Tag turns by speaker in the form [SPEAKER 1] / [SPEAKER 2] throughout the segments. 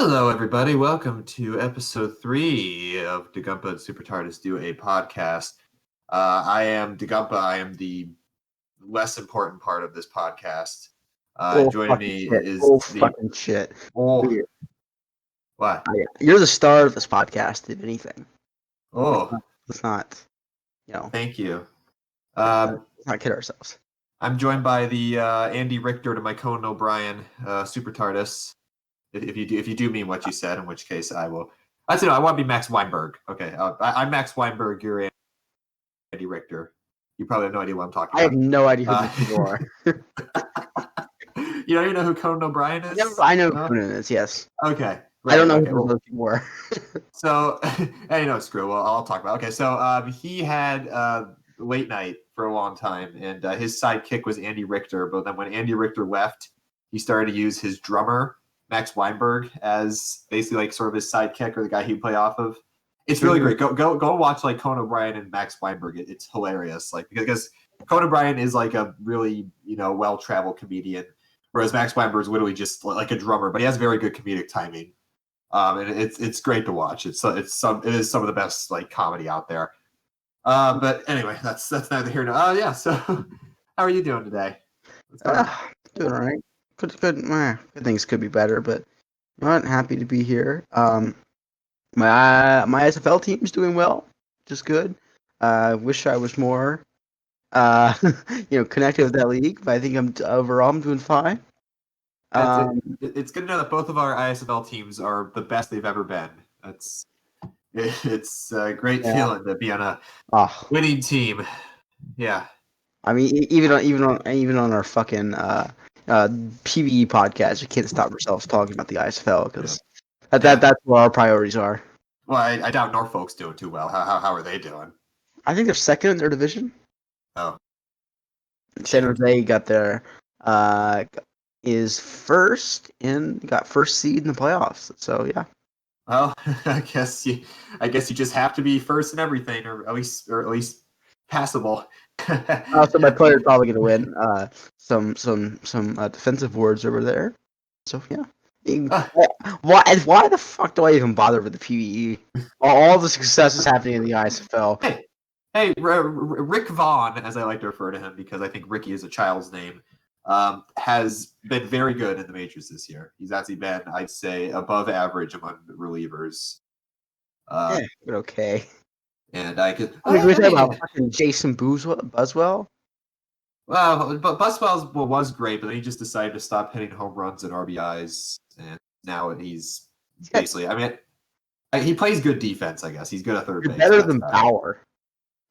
[SPEAKER 1] Hello, everybody. Welcome to episode 3 of Dagumpa and SuperTardis Do a Podcast. I am Dagumpa. I am the less important part of this podcast. Joining me is
[SPEAKER 2] fucking shit.
[SPEAKER 1] Oh, what?
[SPEAKER 2] You're the star of this podcast, if anything.
[SPEAKER 1] Oh,
[SPEAKER 2] Let's not,
[SPEAKER 1] thank you.
[SPEAKER 2] let's not kid ourselves.
[SPEAKER 1] I'm joined by the Andy Richter to my Conan O'Brien, SuperTardis. If you do mean what you said, in which case I will. I said no, I want to be Max Weinberg. Okay, I'm Max Weinberg. You're Andy Richter. You probably have no idea what I'm talking about.
[SPEAKER 2] I have no idea who you are.
[SPEAKER 1] You don't even know who Conan O'Brien is?
[SPEAKER 2] I know who Conan is, yes.
[SPEAKER 1] Okay.
[SPEAKER 2] Right, I don't know who those people were.
[SPEAKER 1] So, screw. Well, I'll talk about it. Okay, so he had late night for a long time, and his sidekick was Andy Richter. But then when Andy Richter left, he started to use his drummer, Max Weinberg, as basically like sort of his sidekick or the guy he'd play off of. It's really great. Go watch like Conan O'Brien and Max Weinberg. It's hilarious. Like because Conan O'Brien is like a really well-traveled comedian, whereas Max Weinberg is literally just like a drummer, but he has very good comedic timing. And it's great to watch. It is some of the best like comedy out there. But anyway, that's neither here nor yeah. So how are you doing today?
[SPEAKER 2] Doing all right. Good things could be better, but I'm not happy to be here. My SFL team is doing well, which is good. Wish I was more connected with that league, but I think I'm doing fine.
[SPEAKER 1] It's good to know that both of our ISFL teams are the best they've ever been. It's a great feeling to be on a winning team. Yeah.
[SPEAKER 2] I mean, even on our fucking PvE podcast, we can't stop ourselves talking about the ISFL because that's where our priorities are.
[SPEAKER 1] Well, I doubt Norfolk's doing too well. How are they doing?
[SPEAKER 2] I think they're second in their division.
[SPEAKER 1] Oh.
[SPEAKER 2] San Jose got their is first and got first seed in the playoffs. So yeah.
[SPEAKER 1] Well, I guess you just have to be first in everything, or at least passable.
[SPEAKER 2] So my player's probably gonna win some defensive awards over there. So yeah. Why the fuck do I even bother with the PvE? All the success is happening in the ISFL.
[SPEAKER 1] Hey, Rick Vaughn, as I like to refer to him because I think Ricky is a child's name, has been very good in the majors this year. He's actually been, I'd say, above average among relievers.
[SPEAKER 2] Okay.
[SPEAKER 1] And I could.
[SPEAKER 2] We're talking about fucking Jason Buswell.
[SPEAKER 1] Well, but Buswell was great, but then he just decided to stop hitting home runs and RBIs, and now he's basically. I mean, he plays good defense. I guess he's good at third base.
[SPEAKER 2] Better than Bauer.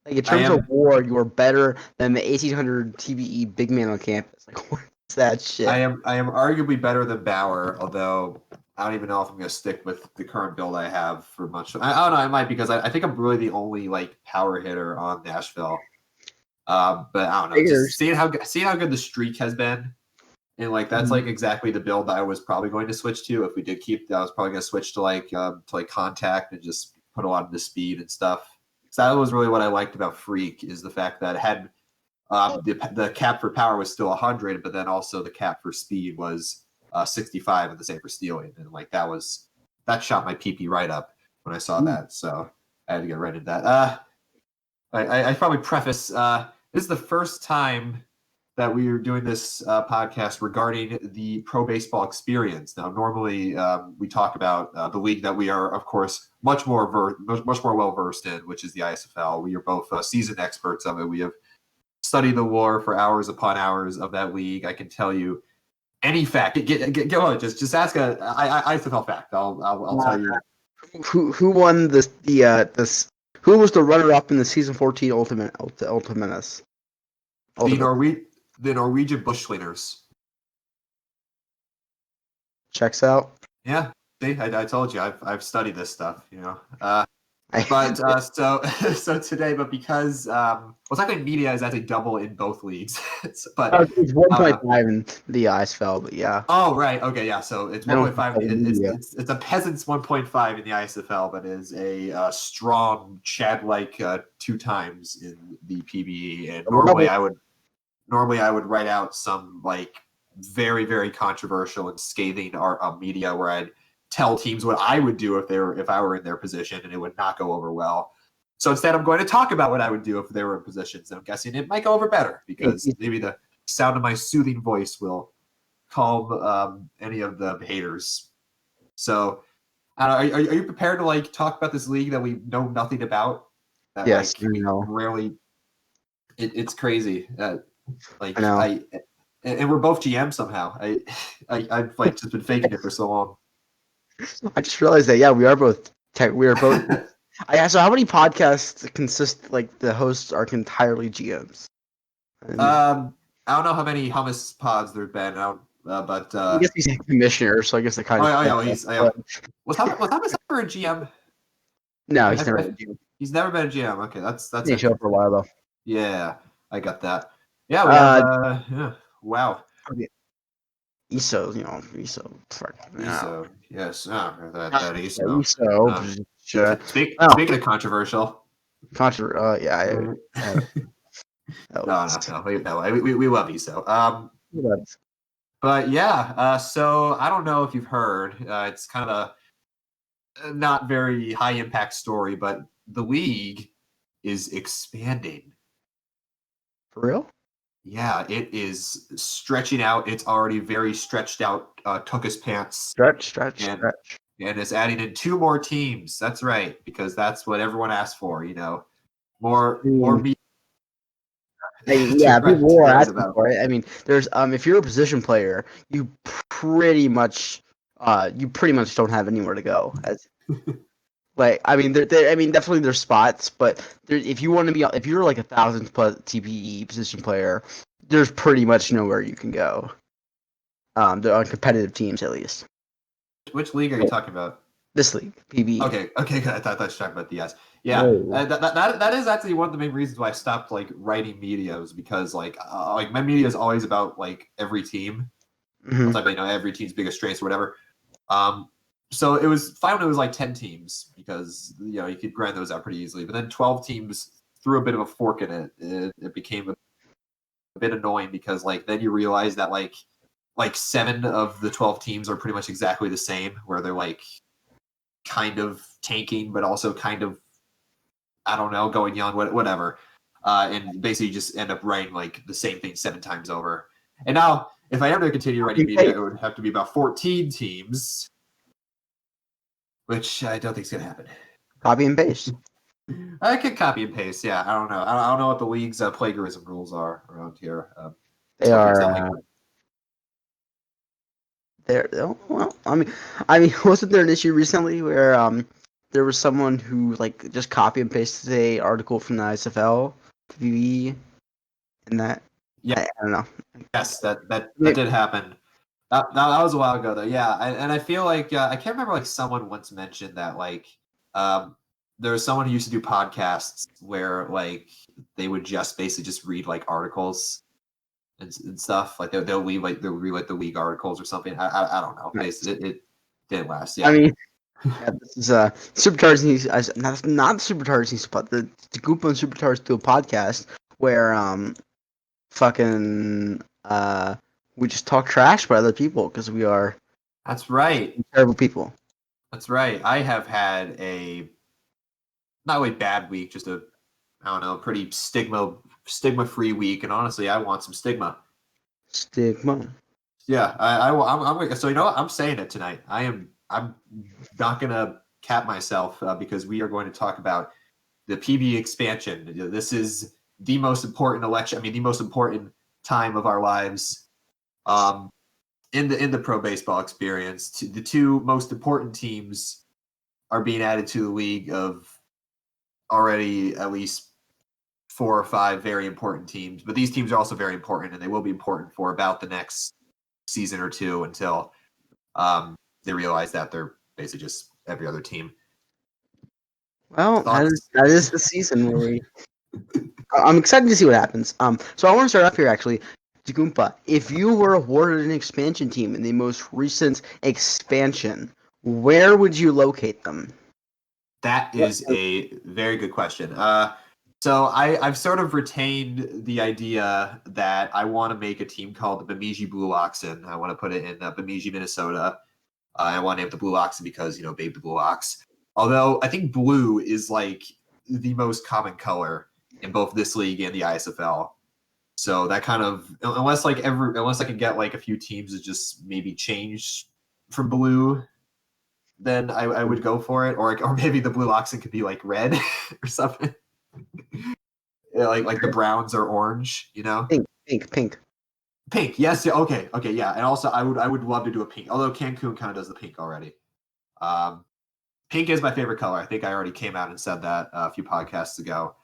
[SPEAKER 2] Like in terms of WAR, you are better than the 1800 TBE big man on campus. Like what's that shit?
[SPEAKER 1] I am arguably better than Bauer, although I don't even know if I'm going to stick with the current build I have for much. I don't know. I might because I think I'm really the only like power hitter on Nashville. But I don't know. Just seeing how good the streak has been, and like that's like exactly the build that I was probably going to switch to if we did keep. I was probably going to switch to like contact and just put a lot of the speed and stuff. So that was really what I liked about Freak is the fact that it had the cap for power was still 100, but then also the cap for speed was 65, and the same for stealing. And like that shot my PP right up when I saw that. So I had to get right into that. I probably preface this is the first time that we are doing this podcast regarding the pro baseball experience. Now, normally we talk about the league that we are, of course, much more well versed in, which is the ISFL. We are both seasoned experts of it. We have studied the lore for hours upon hours of that league. I can tell you any fact. Go on, just ask a ISFL fact. I'll tell you.
[SPEAKER 2] Who won this? Who was the runner-up in the season 14 Ultimatus?
[SPEAKER 1] The Norwegian bush slingers.
[SPEAKER 2] Checks out.
[SPEAKER 1] Yeah, see, I told you I've studied this stuff, But so today, but because it's actually media is actually double in both leagues, but
[SPEAKER 2] it's 1.5 in the ISFL, but yeah.
[SPEAKER 1] Oh right, okay, yeah. So it's 1.5. It's a peasant's 1.5 in the ISFL, but is a strong Chad-like 2 times in the PBE. And normally I would write out some like very very controversial and scathing media where I'd tell teams what I would do if I were in their position, and it would not go over well. So instead, I'm going to talk about what I would do if they were in positions. And I'm guessing it might go over better because maybe the sound of my soothing voice will calm any of the haters. So, are you prepared to like talk about this league that we know nothing about? That
[SPEAKER 2] Yes,
[SPEAKER 1] like we rarely. It's crazy. Like
[SPEAKER 2] I know.
[SPEAKER 1] And we're both GM somehow. I've like just been faking it for so long.
[SPEAKER 2] I just realized that. Yeah, we are both. We are both. So how many podcasts consist like the hosts are entirely GMs?
[SPEAKER 1] I don't know how many hummus pods there've been, but
[SPEAKER 2] I guess he's a commissioner, so I guess they kind of.
[SPEAKER 1] Was Hummus ever a GM?
[SPEAKER 2] No, he's never been a GM.
[SPEAKER 1] He's never been a GM. Okay, that's
[SPEAKER 2] He showed up for a while though.
[SPEAKER 1] Yeah, I got that. Yeah, we have. Yeah, wow.
[SPEAKER 2] ISO, ISO.
[SPEAKER 1] ISO, yes. That ISO. Speaking of controversial.
[SPEAKER 2] Yeah.
[SPEAKER 1] No. We love ISO. But yeah. So I don't know if you've heard. It's kind of a not very high impact story, but the league is expanding.
[SPEAKER 2] For real?
[SPEAKER 1] Yeah, it is stretching out. It's already very stretched out. Took his pants.
[SPEAKER 2] Stretch.
[SPEAKER 1] And it's adding in 2 more teams. That's right, because that's what everyone asked for. More meat.
[SPEAKER 2] Yeah, people are asking for it. I mean, there's if you're a position player, you pretty much don't have anywhere to go. I mean, definitely there's spots, but if you want to be, if you're like 1,000 plus TPE position player, there's pretty much nowhere you can go. They're on competitive teams at least.
[SPEAKER 1] Which league are you talking about?
[SPEAKER 2] This league, PBE.
[SPEAKER 1] Okay, good. I thought you were talking about the S. Yeah, that is actually one of the main reasons why I stopped like writing media, was because like my media is always about like every team.
[SPEAKER 2] Mm-hmm.
[SPEAKER 1] Like, every team's biggest strengths or whatever. So it was fine when it was like 10 teams, because you could grind those out pretty easily. But then 12 teams threw a bit of a fork in it. It became a bit annoying, because like then you realize that like 7 of the 12 teams are pretty much exactly the same, where they're like kind of tanking, but also kind of, I don't know, going young, whatever. And basically just end up writing like the same thing 7 times over. And now, if I am going to continue writing media, it would have to be about 14 teams, which I don't think is going to happen.
[SPEAKER 2] Copy and paste.
[SPEAKER 1] I could copy and paste. Yeah, I don't know. I don't know what the league's plagiarism rules are around here.
[SPEAKER 2] They are. Well, I mean, wasn't there an issue recently where there was someone who like just copy and pasted a article from the ISFL to PBE, and that?
[SPEAKER 1] Yeah,
[SPEAKER 2] I don't know.
[SPEAKER 1] Yes, that did happen. That was a while ago though. Yeah, and I feel like I can't remember, like someone once mentioned that like there was someone who used to do podcasts where like they would just basically just read like articles and stuff. Like they'll read like the league articles or something. I don't know. It didn't last. Yeah.
[SPEAKER 2] I mean, this is SuperTardis not SuperTardis, but the Dagumpa and SuperTardis do a podcast where fucking we just talk trash about other people because we are.
[SPEAKER 1] That's right.
[SPEAKER 2] Terrible people.
[SPEAKER 1] That's right. I have had a not really bad week, just a I don't know, pretty stigma free week, and honestly, I want some stigma.
[SPEAKER 2] Stigma.
[SPEAKER 1] Yeah, I'm so what? I'm saying it tonight. I'm not gonna cap myself because we are going to talk about the PB expansion. This is the most important election. I mean, the most important time of our lives. In the pro baseball experience, the 2 most important teams are being added to the league of already at least 4 or 5 very important teams. But these teams are also very important, and they will be important for about the next season or 2 until they realize that they're basically just every other team.
[SPEAKER 2] Well, that is the season where we. I'm excited to see what happens. So I want to start off here actually. Dagumpa, if you were awarded an expansion team in the most recent expansion, where would you locate them?
[SPEAKER 1] That is a very good question. So I've sort of retained the idea that I want to make a team called the Bemidji Blue Oxen. I want to put it in Bemidji, Minnesota. I want to name the Blue Oxen because Babe the Blue Ox. Although I think blue is like the most common color in both this league and the ISFL. So that kind of unless I can get like a few teams to just maybe change from blue, then I would go for it. Or maybe the Blue Oxen could be like red or something. Yeah, like the Browns are orange,
[SPEAKER 2] Pink.
[SPEAKER 1] Pink, yes, yeah, okay, yeah. And also I would love to do a pink, although Cancun kind of does the pink already. Pink is my favorite color. I think I already came out and said that a few podcasts ago.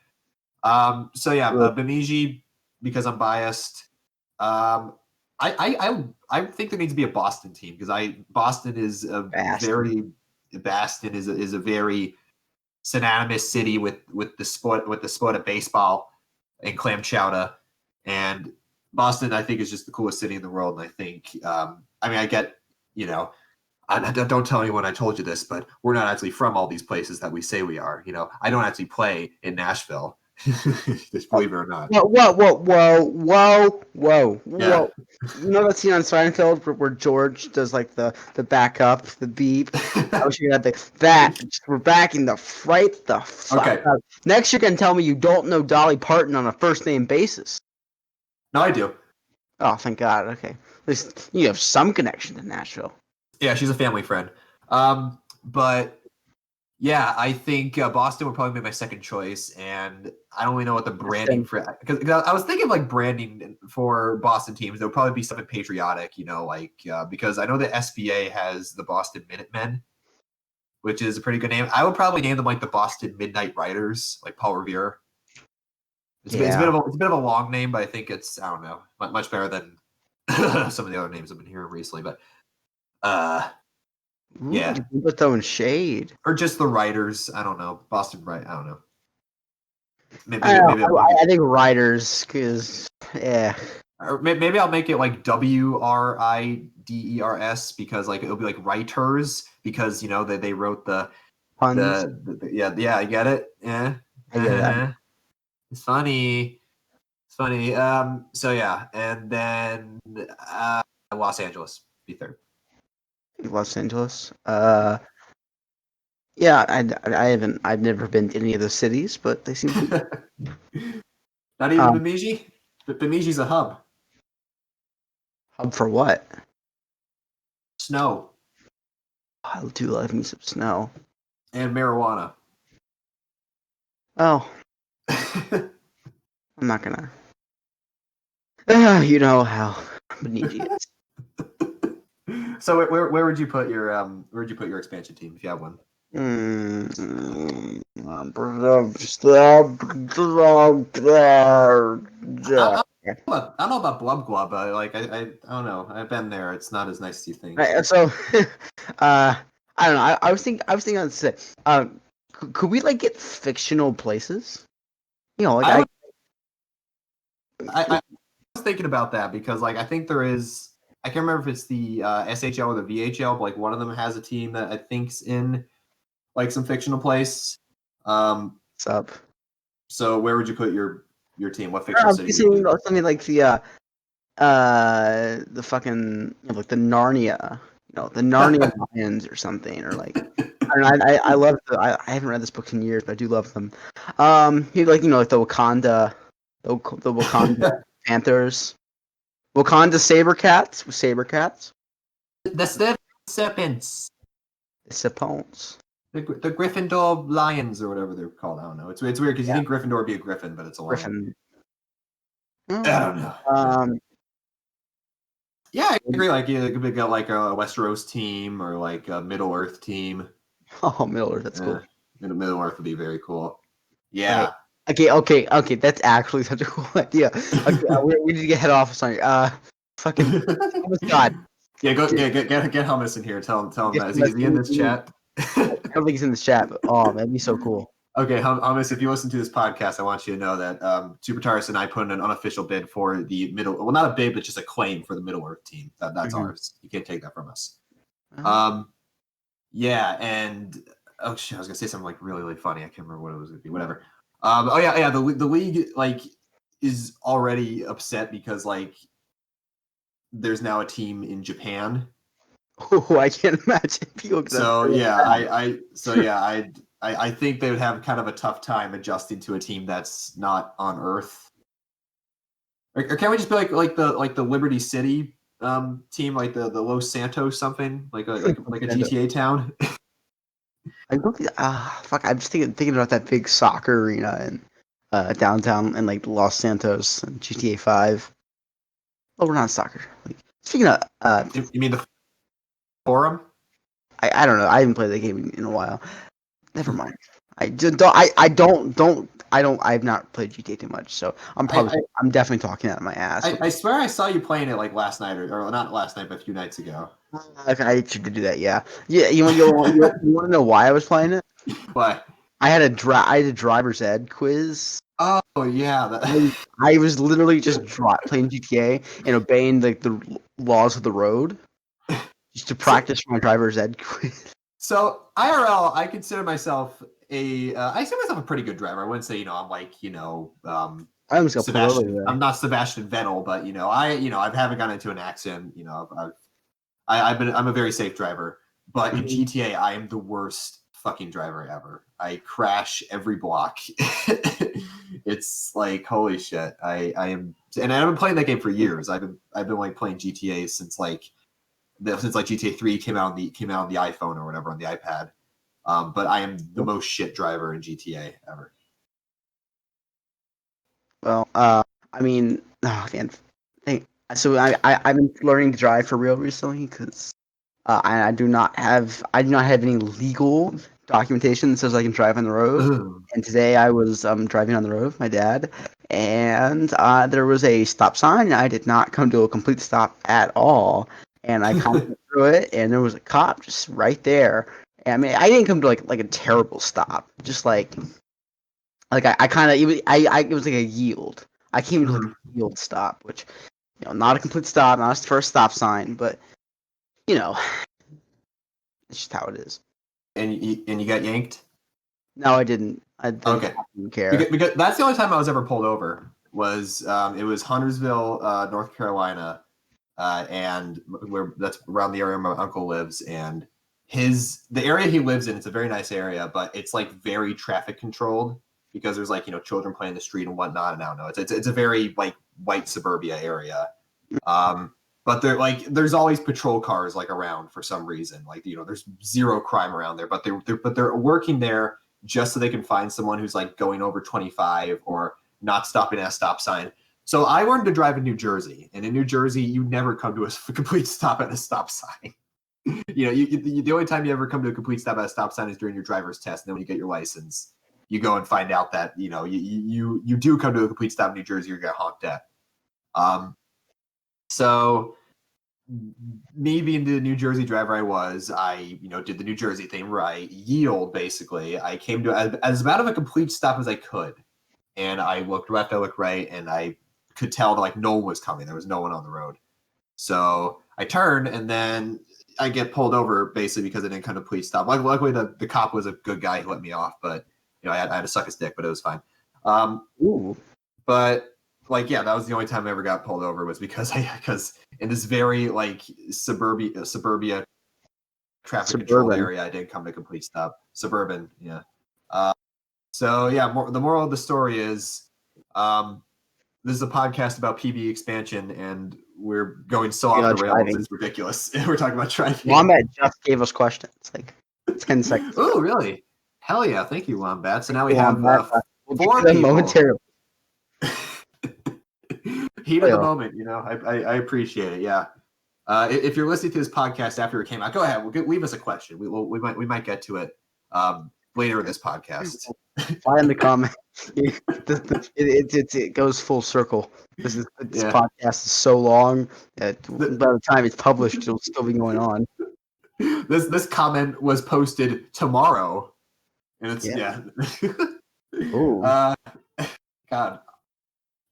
[SPEAKER 1] So yeah, Bemidji, because I'm biased. I think there needs to be a Boston team because Boston is a very synonymous city with the sport of baseball and clam chowder, and Boston I think is just the coolest city in the world. And I think I get don't tell anyone I told you this, but we're not actually from all these places that we say we are. I don't actually play in Nashville. Just believe it or not.
[SPEAKER 2] Whoa.
[SPEAKER 1] Yeah.
[SPEAKER 2] You know that scene on Seinfeld where George does like the backup, the beep? I wish you had that. We're backing the fuck
[SPEAKER 1] Okay.
[SPEAKER 2] up. Next, you're gonna tell me you don't know Dolly Parton on a first name basis.
[SPEAKER 1] No, I do.
[SPEAKER 2] Oh, thank God. Okay. At least you have some connection to Nashville.
[SPEAKER 1] Yeah, she's a family friend. But yeah, I think Boston would probably be my second choice, and I don't really know what the branding for because I was thinking of like branding for Boston teams. There would probably be something patriotic, because I know the SBA has the Boston Minutemen, which is a pretty good name. I would probably name them like the Boston Midnight Riders, like Paul Revere. It's a bit of a long name, but I think it's I don't know much better than some of the other names I've been hearing recently. But yeah,
[SPEAKER 2] People throwing shade,
[SPEAKER 1] or just the writers. I don't know. Boston, right? I don't know. Maybe
[SPEAKER 2] I think writers, because
[SPEAKER 1] or maybe I'll make it like WRIDERS because like it'll be like writers because they wrote the
[SPEAKER 2] puns.
[SPEAKER 1] yeah I get it
[SPEAKER 2] I get that.
[SPEAKER 1] It's funny. So yeah, and then Los Angeles be third.
[SPEAKER 2] Los Angeles. Yeah, I've never been to any of those cities, but they seem to be.
[SPEAKER 1] Not even Bemidji? But Bemidji's a hub.
[SPEAKER 2] Hub for what?
[SPEAKER 1] Snow.
[SPEAKER 2] I do love me some snow.
[SPEAKER 1] And marijuana.
[SPEAKER 2] Oh, I'm not gonna. You know how Bemidji is.
[SPEAKER 1] So where would you put your expansion team if you have one?
[SPEAKER 2] I
[SPEAKER 1] don't know about Blub Glub. I don't know. I've been there. It's not as nice as you think.
[SPEAKER 2] So, I don't know. I was thinking on this. Could we like get fictional places?
[SPEAKER 1] I was thinking about that because like I think there is. I can't remember if it's the SHL or the VHL, but like one of them has a team that I think's in like some fictional place.
[SPEAKER 2] What's up?
[SPEAKER 1] So where would you put your team? What fictional city?
[SPEAKER 2] Something like the fucking like the Narnia, the Narnia Lions or something, or like I don't know. I love I haven't read this book in years, but I do love them. Like like the Wakanda Panthers, Wakanda Sabercats.
[SPEAKER 1] The Serpents.
[SPEAKER 2] The Sapons.
[SPEAKER 1] The Gryffindor Lions or whatever they're called. I don't know. It's weird because you think Gryffindor would be a griffin, but it's a lion.
[SPEAKER 2] Griffin.
[SPEAKER 1] I don't know. Yeah, I agree. Like you could get like a Westeros team or like a Middle Earth team.
[SPEAKER 2] Oh, Middle Earth, that's cool.
[SPEAKER 1] Middle Earth would be very cool. Yeah.
[SPEAKER 2] Okay. That's actually such a cool idea. Okay, we need to get head off. Sorry. Fucking. Oh my God.
[SPEAKER 1] Yeah, go get Hummus in here. Tell him that. Is he in this chat?
[SPEAKER 2] I don't think he's in this chat, but that'd be so cool.
[SPEAKER 1] Okay, Hummus, if you listen to this podcast, I want you to know that SuperTardis and I put in an unofficial bid for the not a bid, but just a claim for the Middle Earth team. That's ours. You can't take that from us. Yeah, and oh shit, I was gonna say something like really, really funny. I can't remember what it was gonna be. Whatever. The league like is already upset because like there's now a team in Japan
[SPEAKER 2] Oh, I can't imagine people.
[SPEAKER 1] So yeah, I think they would have kind of a tough time adjusting to a team that's not on Earth. Or can we just be like the Liberty City team, like the Los Santos something, like a GTA town?
[SPEAKER 2] I don't think. Fuck. I'm just thinking about that big soccer arena in downtown in like Los Santos and GTA 5. Oh, we're not soccer. Like, speaking of,
[SPEAKER 1] You mean the Forum?
[SPEAKER 2] I don't know. I haven't played that game in a while. Never mind. I just don't. I've not played GTA too much, so I'm definitely talking out of my ass.
[SPEAKER 1] I swear I saw you playing it like last night or not last night, but a few nights ago.
[SPEAKER 2] I should do that. Yeah. Yeah. You want to know why I was playing it?
[SPEAKER 1] Why?
[SPEAKER 2] I had a driver's ed quiz.
[SPEAKER 1] Oh yeah,
[SPEAKER 2] I was literally just playing GTA and obeying like the laws of the road just to practice my driver's ed quiz.
[SPEAKER 1] So IRL, I consider myself a pretty good driver. I wouldn't say I'm like
[SPEAKER 2] I'm just gonna pull over
[SPEAKER 1] Sebastian.
[SPEAKER 2] there.
[SPEAKER 1] I'm not Sebastian Vettel, but I haven't gotten into an accident. I'm a very safe driver. But in GTA, I am the worst fucking driver ever. I crash every block. It's like holy shit. I am, and I've been playing that game for years. I've been like playing GTA since like GTA 3 came out on the iPhone or whatever on the iPad. But I am the most shit driver in GTA ever.
[SPEAKER 2] Well, I mean, oh man, so I've been learning to drive for real recently because I do not have any legal documentation that says I can drive on the road.
[SPEAKER 1] Ugh.
[SPEAKER 2] And today I was driving on the road with my dad, and there was a stop sign. I did not come to a complete stop at all, and I kind of went through it, and there was a cop just right there. And, I mean, I didn't come to like a terrible stop, just like I kind of it was like a yield. I came to like a yield stop, which not a complete stop, not a first stop sign, but you know, it's just how it is.
[SPEAKER 1] And you got yanked?
[SPEAKER 2] No, I didn't. I
[SPEAKER 1] Okay.
[SPEAKER 2] didn't care.
[SPEAKER 1] Because that's the only time I was ever pulled over. It was Huntersville, North Carolina, and that's around the area where my uncle lives. And the area he lives in, it's a very nice area, but it's like very traffic controlled because there's like children playing in the street and whatnot. And I don't know, it's a very like white suburbia area. But there's always patrol cars like around for some reason. Like there's zero crime around there, but they're working there just so they can find someone who's like going over 25 or not stopping at a stop sign. So I learned to drive in New Jersey, and in New Jersey, you never come to a complete stop at a stop sign. The only time you ever come to a complete stop at a stop sign is during your driver's test, and then when you get your license, you go and find out that you do come to a complete stop in New Jersey, or you get honked at. So me being the New Jersey driver I did the New Jersey thing where I yield basically. I came to as about of a complete stop as I could, and I looked left, I looked right, and I could tell that like no one was coming. There was no one on the road. So I turned, and then I get pulled over basically because I didn't come to complete stop. Like luckily the cop was a good guy who let me off, but I had to suck his dick, but it was fine.
[SPEAKER 2] Ooh.
[SPEAKER 1] But like that was the only time I ever got pulled over was because in this very like suburbia traffic controlled area I didn't come to complete stop. Suburban, yeah. So yeah, the moral of the story is this is a podcast about PB expansion, and we're going so off the rails. Driving. It's ridiculous. We're talking about driving.
[SPEAKER 2] Wombat just gave us questions. Like 10 seconds.
[SPEAKER 1] Oh, really? Hell yeah! Thank you, Wombat. So now we have 4 people.
[SPEAKER 2] Momentarily.
[SPEAKER 1] Heat of the moment, I appreciate it. Yeah. If you're listening to this podcast after it came out, go ahead. Leave us a question. We might get to it later in this podcast.
[SPEAKER 2] Find the comment. It goes full circle. This podcast is so long that by the time it's published, it'll still be going on.
[SPEAKER 1] This comment was posted tomorrow, and it's God.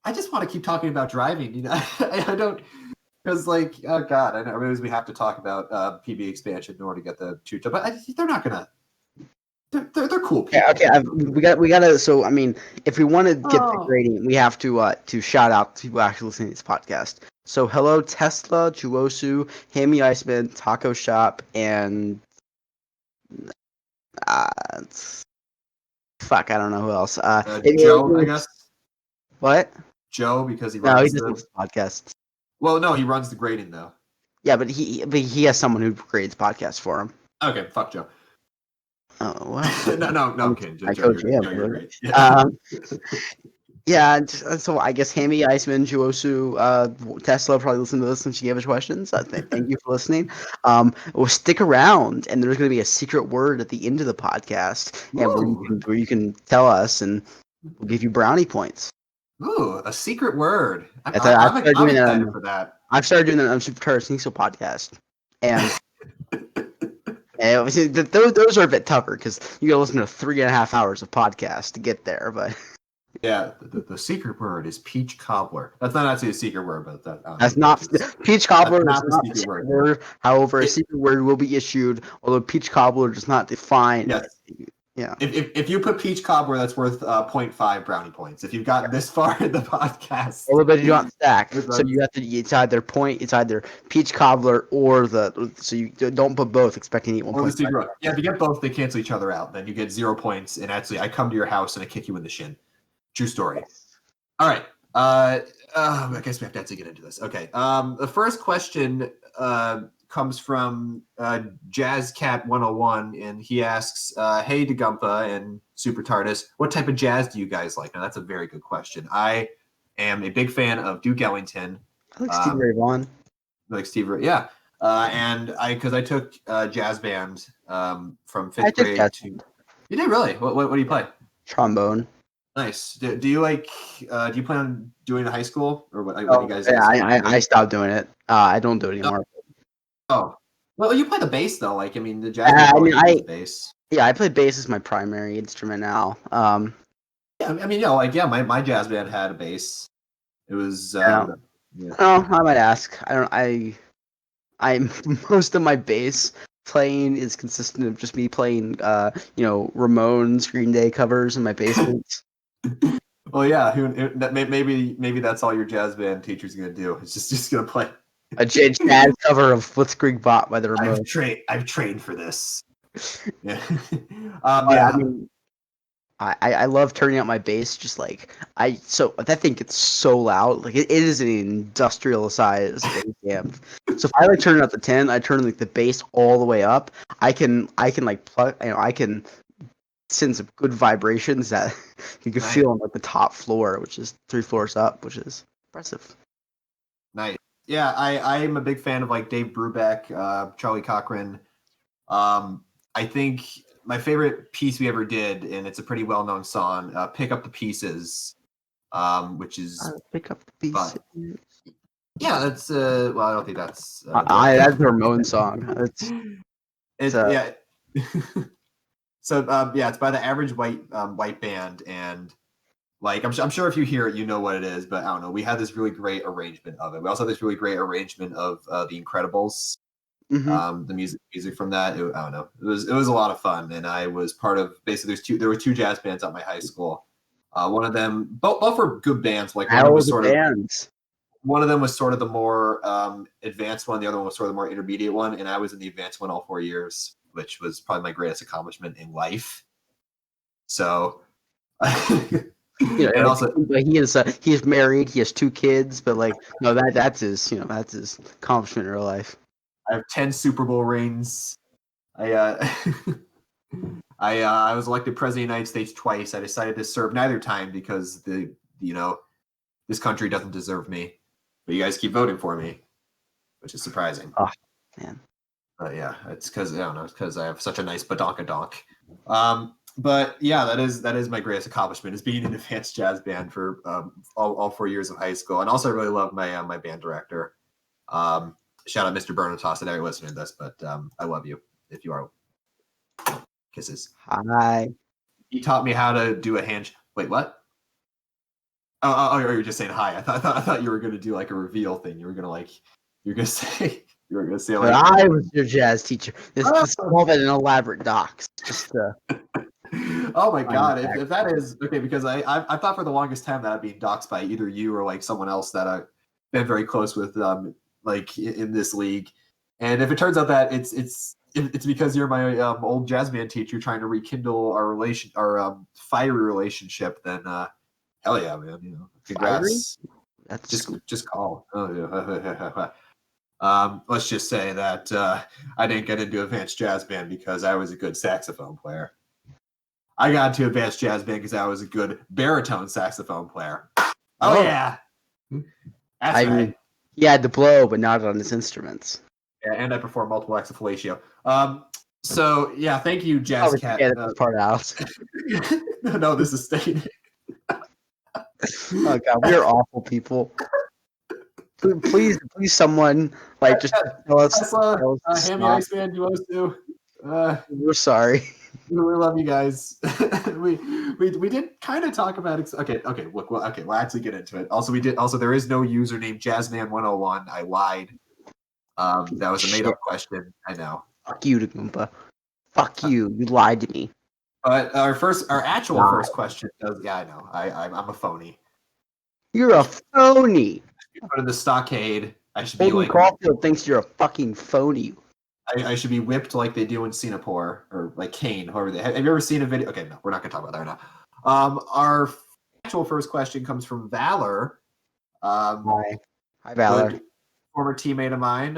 [SPEAKER 1] I just want to keep talking about driving. I don't, because like, oh God, I know we have to talk about PB expansion in order to get the chucha, but they're not gonna. They're cool people.
[SPEAKER 2] Yeah, okay. We gotta. So I mean, if we want to get the grading, we have to shout out to people actually listening to this podcast. So hello Tesla, Juosu, Hammy Iceman, Taco Shop, and uh, fuck, I don't know who else.
[SPEAKER 1] Joe, I guess.
[SPEAKER 2] What?
[SPEAKER 1] Joe, because he
[SPEAKER 2] No, he
[SPEAKER 1] runs
[SPEAKER 2] just
[SPEAKER 1] the.
[SPEAKER 2] listens to podcasts.
[SPEAKER 1] Well, no, he runs the grading though.
[SPEAKER 2] Yeah, but he has someone who grades podcasts for him.
[SPEAKER 1] Okay, fuck Joe.
[SPEAKER 2] Oh wow.
[SPEAKER 1] no, I'm kidding.
[SPEAKER 2] I
[SPEAKER 1] Joe,
[SPEAKER 2] coach him.
[SPEAKER 1] you're great. Yeah.
[SPEAKER 2] Yeah, so I guess Hammy, Iceman, Juosu, Tesla probably listened to this and she gave us questions. Thank you for listening. Well, stick around, and there's going to be a secret word at the end of the podcast, and
[SPEAKER 1] Ooh.
[SPEAKER 2] where you can tell us, and we'll give you brownie points.
[SPEAKER 1] Ooh, a secret word.
[SPEAKER 2] I've started
[SPEAKER 1] I'm
[SPEAKER 2] doing that.
[SPEAKER 1] excited for that.
[SPEAKER 2] I've started doing that on SuperTardis Sneaksel podcast, and. And obviously, those are a bit tougher because you got to listen to 3.5 hours of podcast to get there. But
[SPEAKER 1] Yeah, the secret word is peach cobbler. That's not actually a secret word, but
[SPEAKER 2] that's not peach cobbler.
[SPEAKER 1] That's
[SPEAKER 2] Is
[SPEAKER 1] not the
[SPEAKER 2] not a
[SPEAKER 1] secret
[SPEAKER 2] secret
[SPEAKER 1] word.
[SPEAKER 2] word. However, a secret word will be issued, although peach cobbler does not define.
[SPEAKER 1] Yes.
[SPEAKER 2] Yeah.
[SPEAKER 1] If you put peach cobbler, that's worth 0.5 brownie points. If you've gotten this far in the podcast,
[SPEAKER 2] A little bit you don't stack, so you have to. It's either peach cobbler or the. So you don't put both, expecting to eat 1.5.
[SPEAKER 1] or the secret word. Yeah, if you get both, they cancel each other out. Then you get 0 points, and actually, I come to your house and I kick you in the shin. True story. All right. I guess we have to actually get into this. Okay. The first question comes from JazzCat101, and he asks, "Hey, Dagumpa and SuperTardis, what type of jazz do you guys like?" Now, that's a very good question. I am a big fan of Duke Ellington.
[SPEAKER 2] I like Stevie Ray Vaughan.
[SPEAKER 1] Like Steve, yeah. And because I took jazz band from
[SPEAKER 2] I
[SPEAKER 1] fifth
[SPEAKER 2] took
[SPEAKER 1] grade
[SPEAKER 2] jazz
[SPEAKER 1] to. You did really? What do you play?
[SPEAKER 2] trombone.
[SPEAKER 1] Nice. Do you like? Do you plan on doing it in high school or what? What
[SPEAKER 2] Oh,
[SPEAKER 1] do you guys?
[SPEAKER 2] yeah, I stopped doing it. I don't do it anymore.
[SPEAKER 1] Oh, well, you play the bass though. Like, I mean, the jazz band probably uses bass.
[SPEAKER 2] Yeah, I play bass as my primary instrument now.
[SPEAKER 1] Yeah, I mean, my jazz band had a bass. It was.
[SPEAKER 2] Yeah.
[SPEAKER 1] Yeah.
[SPEAKER 2] Oh, I might ask. I most of my bass playing is consistent of just me playing, Ramones, Green Day covers in my basement.
[SPEAKER 1] Well, yeah. Maybe that's all your jazz band teacher's gonna do. It's just gonna play.
[SPEAKER 2] A jazz cover of Blitzkrieg Bop by the Ramones.
[SPEAKER 1] I've trained for this. Yeah.
[SPEAKER 2] I mean, I love turning out my bass. Just like that thing gets so loud. Like it is an industrial size bass amp. So if I like turn it up to 10, I turn like the bass all the way up. I can like plug. I can send some good vibrations that you can feel on like the top floor, which is 3 floors up, which is impressive.
[SPEAKER 1] Nice. Yeah, I'm a big fan of like Dave Brubeck, Charlie Cochran. I think my favorite piece we ever did, and it's a pretty well-known song, "Pick Up the Pieces," which is
[SPEAKER 2] Pick up the pieces.
[SPEAKER 1] Yeah, that's well, I don't think that's
[SPEAKER 2] that's the Ramones song.
[SPEAKER 1] Yeah. So yeah, it's by the Average White Band, and like I'm sure if you hear it, you know what it is. But I don't know. We had this really great arrangement of it. We also had this really great arrangement of The Incredibles.
[SPEAKER 2] Mm-hmm.
[SPEAKER 1] The music from that. I don't know. It was a lot of fun, and I was part of basically there were two jazz bands at my high school. One of them, both were good bands. Like one was sort of
[SPEAKER 2] bands.
[SPEAKER 1] One of them was sort of the more advanced one. The other one was sort of the more intermediate one, and I was in the advanced one all 4 years, which was probably my greatest accomplishment in life. So, and also
[SPEAKER 2] he's married. He has 2 kids, but like no, that's his accomplishment in real life.
[SPEAKER 1] I have 10 Super Bowl rings. I was elected president of the United States twice. I decided to serve neither time because this country doesn't deserve me. But you guys keep voting for me, which is surprising.
[SPEAKER 2] Oh man.
[SPEAKER 1] Yeah, it's because I don't know. It's because I have such a nice badonkadonk. But yeah, that is my greatest accomplishment is being in an advanced jazz band for all 4 years of high school, and also I really love my my band director. Shout out Mr. Bernatos. I know you're listening to this, but I love you if you are. Kisses.
[SPEAKER 2] Hi.
[SPEAKER 1] He taught me how to do a handshake. Wait, what? Oh, you were just saying hi. I thought you were gonna do like a reveal thing. You were gonna say
[SPEAKER 2] But I was your jazz teacher. This is all an elaborate docs. Just
[SPEAKER 1] oh my god! If that is okay, because I thought for the longest time that I'd be doxed by either you or like someone else that been very close with like in this league. And if it turns out that it's because you're my old jazz band teacher trying to rekindle our fiery relationship, then hell yeah, man!
[SPEAKER 2] Fiery?
[SPEAKER 1] Congrats.
[SPEAKER 2] That's cool.
[SPEAKER 1] Just call. Oh, yeah. Let's just say that I didn't get into advanced jazz band because I was a good saxophone player. I got into advanced jazz band because I was a good baritone saxophone player. Oh yeah, that's right.
[SPEAKER 2] He had to blow, but not on his instruments.
[SPEAKER 1] Yeah, and I perform multiple acts of fellatio. So yeah, thank you, Jazz Cat.
[SPEAKER 2] Yeah, that's part out.
[SPEAKER 1] No, this is staying.
[SPEAKER 2] Oh god, we are awful people. Please, someone like just tell us.
[SPEAKER 1] Tesla,
[SPEAKER 2] Tell us to
[SPEAKER 1] Hammy
[SPEAKER 2] stop.
[SPEAKER 1] Iceman, Duos too.
[SPEAKER 2] We're sorry.
[SPEAKER 1] We love you guys. we did kind of talk about okay. Look, we'll actually get into it. Also, there is no username Jazzman101. I lied. That was a made up question. I know.
[SPEAKER 2] Fuck you, Dagumpa. Fuck you. You lied to me.
[SPEAKER 1] But our actual first question does. Yeah, I know. I'm a phony.
[SPEAKER 2] You're a phony.
[SPEAKER 1] Go to the stockade. I should be
[SPEAKER 2] Holden
[SPEAKER 1] like
[SPEAKER 2] Caulfield thinks you're a fucking phony.
[SPEAKER 1] I should be whipped like they do in Singapore or like Kane. However, have you ever seen a video? Okay, no, we're not gonna talk about that right now. Our actual first question comes from Valor.
[SPEAKER 2] Hi, Valor.
[SPEAKER 1] Former teammate of mine,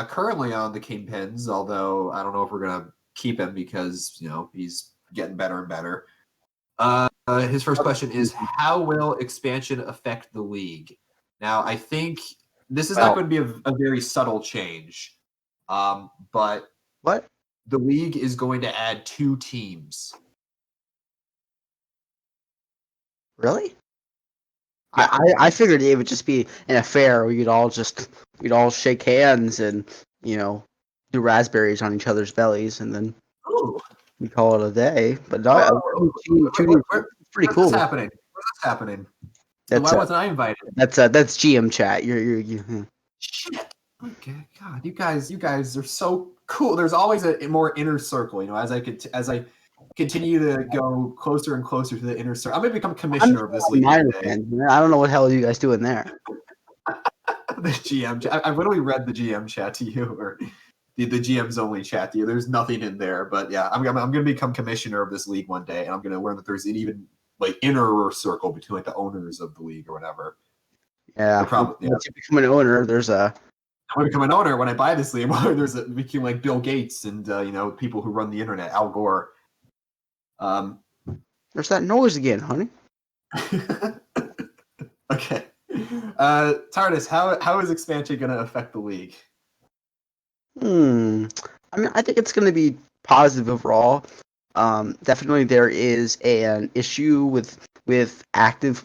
[SPEAKER 1] currently on the Kingpins. Although I don't know if we're gonna keep him because he's getting better and better. His first question is, how will expansion affect the league? Now, I think this is not going to be a very subtle change, but
[SPEAKER 2] what?
[SPEAKER 1] The league is going to add 2 teams.
[SPEAKER 2] Really?
[SPEAKER 1] Yeah.
[SPEAKER 2] I figured it would just be an affair where we'd all shake hands and do raspberries on each other's bellies and then we call it a day. But no, pretty cool.
[SPEAKER 1] What's happening? What's happening? Why wasn't I invited?
[SPEAKER 2] That's GM chat. You.
[SPEAKER 1] Shit. Okay, God, you guys are so cool. There's always a more inner circle, as I continue to go closer and closer to the inner circle. I'm gonna become commissioner of this league.
[SPEAKER 2] I don't know what the hell are you guys doing there.
[SPEAKER 1] The GM chat. I literally read the GM chat to you, or the GM's only chat to you. There's nothing in there, but yeah, I'm gonna become commissioner of this league one day, and I'm gonna learn that there's an even inner circle between the owners of the league or whatever.
[SPEAKER 2] Yeah, once you become an owner, there's a.
[SPEAKER 1] I'm gonna become an owner when I buy this league. There's between like Bill Gates and people who run the internet, Al Gore.
[SPEAKER 2] There's that noise again, honey.
[SPEAKER 1] Okay. Tardis, how is expansion going to affect the league?
[SPEAKER 2] I mean, I think it's going to be positive overall. Definitely, there is an issue with active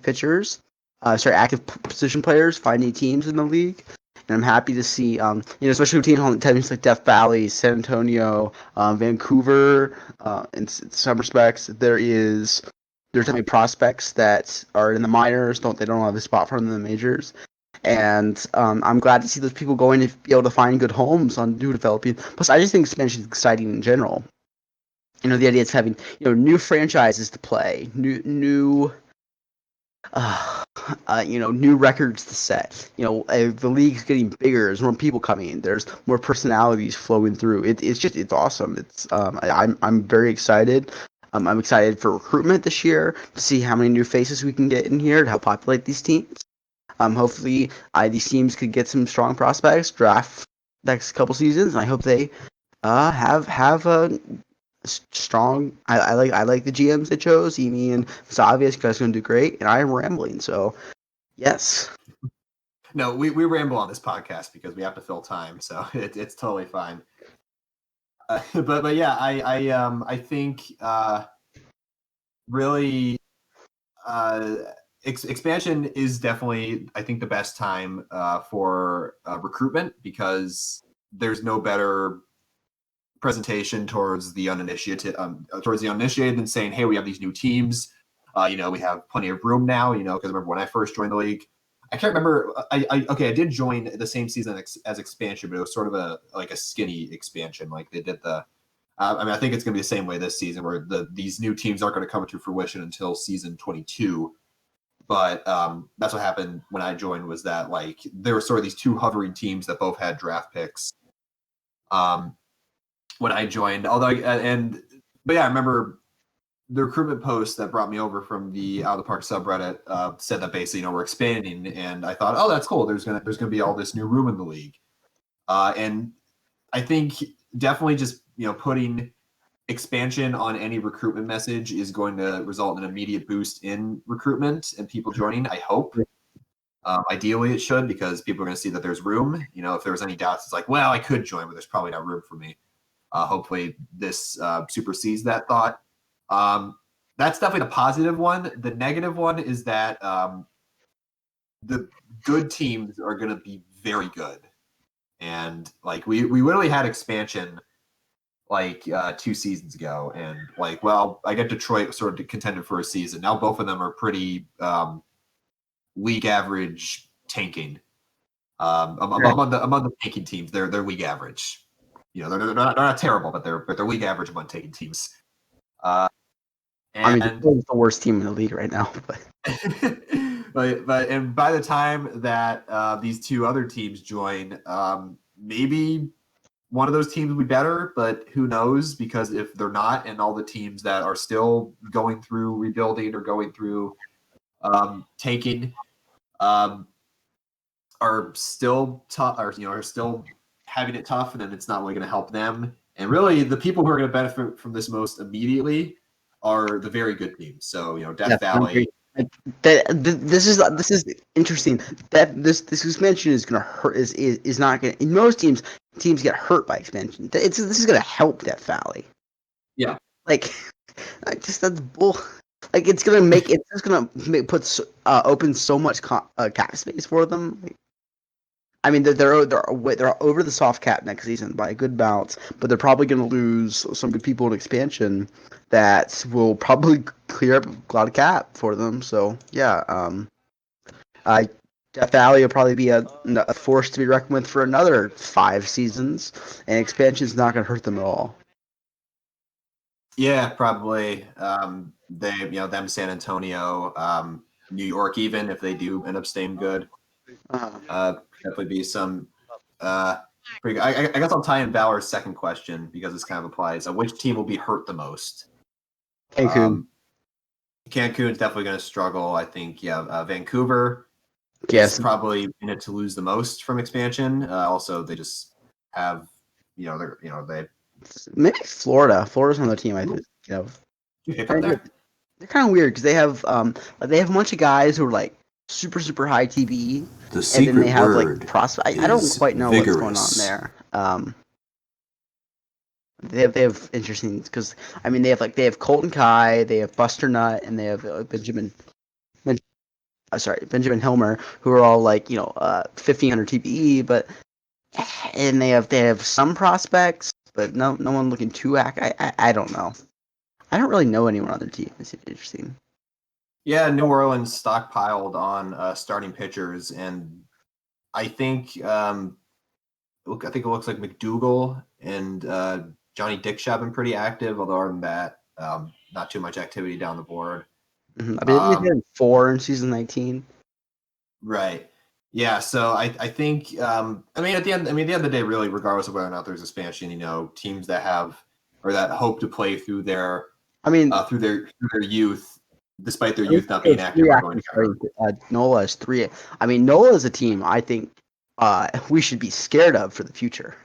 [SPEAKER 2] pitchers. Active position players finding teams in the league. And I'm happy to see, especially with teams like Death Valley, San Antonio, Vancouver, in some respects, there's definitely prospects that are in the minors. They don't have a spot for them in the majors. And I'm glad to see those people going to be able to find good homes on new developing. Plus, I just think expansion is exciting in general. The idea is having new franchises to play, new records to set. The league's getting bigger. There's more people coming in. There's more personalities flowing through. It's awesome. I'm very excited. I'm excited for recruitment this year to see how many new faces we can get in here to help populate these teams. Hopefully, these teams could get some strong prospects, draft next couple seasons, and I hope they have a strong. I like the GMs they chose. Emi and it's obvious you guys are going to do great, and I am rambling. So, yes.
[SPEAKER 1] No, we ramble on this podcast because we have to fill time, so it's totally fine. But yeah, I think really expansion is definitely, I think, the best time for recruitment because there's no better presentation towards the uninitiated than saying, hey, we have these new teams. We have plenty of room now, because remember when I first joined the league, I can't remember. I did join the same season as expansion, but it was sort of a skinny expansion. Like they did the, I think it's going to be the same way this season where these new teams aren't going to come to fruition until season 22. But that's what happened when I joined, was that like there were sort of these two hovering teams that both had draft picks. When I joined, but yeah, I remember the recruitment post that brought me over from the Out of the Park subreddit said that basically, we're expanding, and I thought, oh, that's cool. There's gonna be all this new room in the league, and I think definitely just putting expansion on any recruitment message is going to result in an immediate boost in recruitment and people joining. I hope. Ideally, it should, because people are going to see that there's room. If there was any doubts, it's like, well, I could join, but there's probably not room for me. Hopefully, this supersedes that thought. That's definitely the positive one. The negative one is that the good teams are going to be very good, and like we literally had expansion like 2 seasons ago, and like, well, I get Detroit sort of contended for a season. Now both of them are pretty league average tanking. Among the tanking teams, they're league average. They're not terrible, but they're league average among tanking teams.
[SPEAKER 2] I mean, Detroit's the worst team in the league right now.
[SPEAKER 1] But and by the time that these two other teams join, maybe one of those teams will be better, but who knows? Because if they're not, and all the teams that are still going through rebuilding or going through tanking are still tough, or are still having it tough, and then it's not really going to help them. And really, the people who are going to benefit from this most immediately are the very good teams. So Death Valley.
[SPEAKER 2] This is interesting. That this expansion is going to hurt. Is not going. In most teams get hurt by expansion. This is going to help Death Valley.
[SPEAKER 1] Yeah.
[SPEAKER 2] Like, that's bull. Like, it's gonna make it's just gonna open so much cap space for them. I mean, they're over the soft cap next season by a good bounce, but they're probably gonna lose some good people in expansion that will probably clear up a lot of cap for them. So yeah, Death Valley will probably be a force to be reckoned with for another 5 seasons, and expansion is not gonna hurt them at all.
[SPEAKER 1] Yeah, probably. Them, San Antonio, New York, even if they do end up staying good, definitely be some. Pretty good. I guess I'll tie in Valor's second question because this kind of applies. Which team will be hurt the most?
[SPEAKER 2] Cancun.
[SPEAKER 1] Cancun's definitely going to struggle. I think. Yeah, Vancouver.
[SPEAKER 2] Yes,
[SPEAKER 1] is probably in it to lose the most from expansion. Also, they just have, they.
[SPEAKER 2] Maybe Florida. Florida's another team I think. They're kind of weird because they have a bunch of guys who are like super high TB,
[SPEAKER 1] The
[SPEAKER 2] and then they have like
[SPEAKER 1] word
[SPEAKER 2] prospect. I don't quite know what's going on there. They have interesting because they have Colton Kai, they have Buster Nut, and they have Benjamin Hilmer, who are all like 1500 TBE, and they have some prospects, but no one looking too I don't know. I don't really know anyone on their team. It's interesting.
[SPEAKER 1] Yeah, New Orleans stockpiled on starting pitchers, and I think it looks like McDougal and Johnny Dickshop have been pretty active, although other than that, not too much activity down the board.
[SPEAKER 2] Mm-hmm. They've had 4 in season 19.
[SPEAKER 1] Right. Yeah. So I think at the end of the day, really, regardless of whether or not there's expansion, teams that have or that hope to play through their through their youth, despite their youth not being active, are going to
[SPEAKER 2] NOLA is 3. NOLA is a team I think we should be scared of for the future.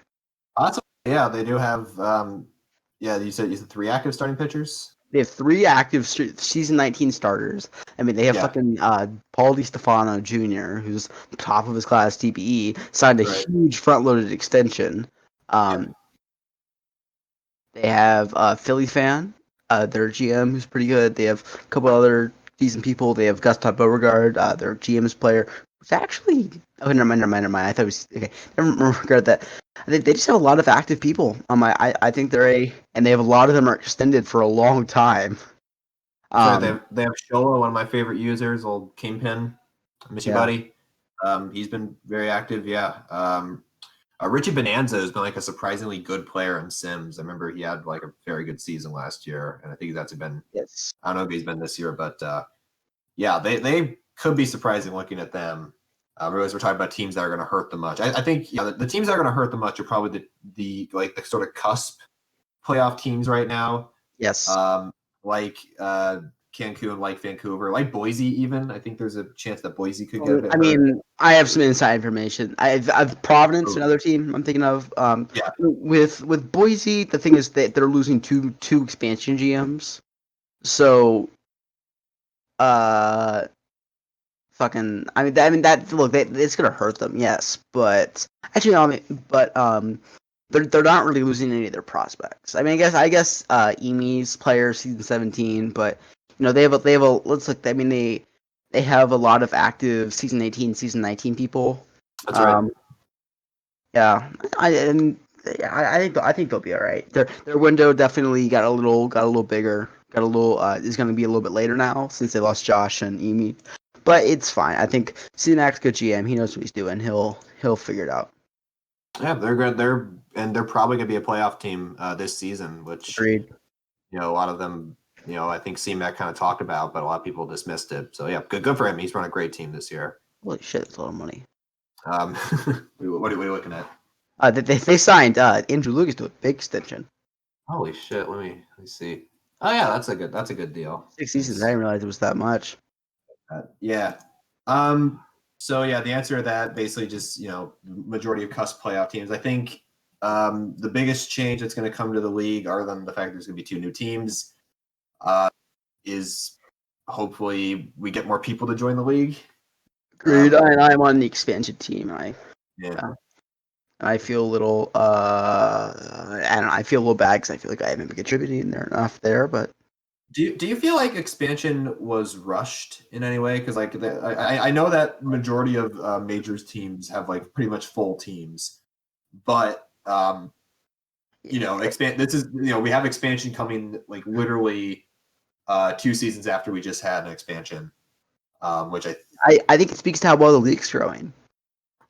[SPEAKER 1] They do have. You said 3 active starting pitchers.
[SPEAKER 2] They have 3 active season 19 starters. They have fucking Paul DiStefano Jr., who's top of his class TBE, signed a huge front-loaded extension. They have Philly Fan, their GM, who's pretty good. They have a couple other decent people. They have Gustav Beauregard, their GM's player, who's actually... Oh, never mind. I thought it was... Okay, never regard that. They just have a lot of active people. I think and they have a lot of them are extended for a long time.
[SPEAKER 1] They have Shola, one of my favorite users, old Kingpin, miss you, buddy. He's been very active. Richie Bonanza has been like a surprisingly good player in Sims. I remember he had like a very good season last year, and I think he's actually been.
[SPEAKER 2] Yes.
[SPEAKER 1] I don't know if he's been this year, but they could be surprising looking at them. Realize we're talking about teams that are going to hurt them much. I think the teams that are going to hurt them much are probably the sort of cusp playoff teams right now.
[SPEAKER 2] Yes.
[SPEAKER 1] Like Cancun, like Vancouver, like Boise. Even I think there's a chance that Boise could get a bit hurt.
[SPEAKER 2] mean, I have some inside information. I've Providence, another team I'm thinking of.
[SPEAKER 1] Yeah.
[SPEAKER 2] With Boise, the thing is that they're losing two expansion GMs. So, fucking. I mean that. Look, it's gonna hurt them, yes, but actually, they're not really losing any of their prospects. I mean, I guess Emi's player season 17, but they have a let's look. I mean, they have a lot of active season 18, season 19 people.
[SPEAKER 1] That's right.
[SPEAKER 2] Yeah, I think they'll be all right. Their window definitely got a little bigger. Is going to be a little bit later now since they lost Josh and Emi, but it's fine. I think Sinak's good GM. He knows what he's doing. He'll figure it out.
[SPEAKER 1] Yeah, they're good. They're probably going to be a playoff team this season, which
[SPEAKER 2] Agreed.
[SPEAKER 1] a lot of them, I think CMAC kind of talked about, but a lot of people dismissed it. So yeah, good for him. He's run a great team this year.
[SPEAKER 2] Holy shit, that's a lot of money.
[SPEAKER 1] What are we looking at?
[SPEAKER 2] They signed Andrew Lucas to a big extension.
[SPEAKER 1] Holy shit! Let me see. Oh yeah, that's a good deal.
[SPEAKER 2] 6 seasons. I didn't realize it was that much.
[SPEAKER 1] Yeah. So yeah, the answer to that basically just majority of cusp playoff teams. I think the biggest change that's going to come to the league, other than the fact there's going to be 2 new teams, is hopefully we get more people to join the league.
[SPEAKER 2] Agreed. I'm on the expansion team. I feel a little I feel a little bad because I feel like I haven't been contributing there enough there, but
[SPEAKER 1] do you feel like expansion was rushed in any way? Because I know that majority of majors teams have pretty much full teams, but expand. This is we have expansion coming literally 2 seasons after we just had an expansion, which
[SPEAKER 2] I think it speaks to how well the league's growing.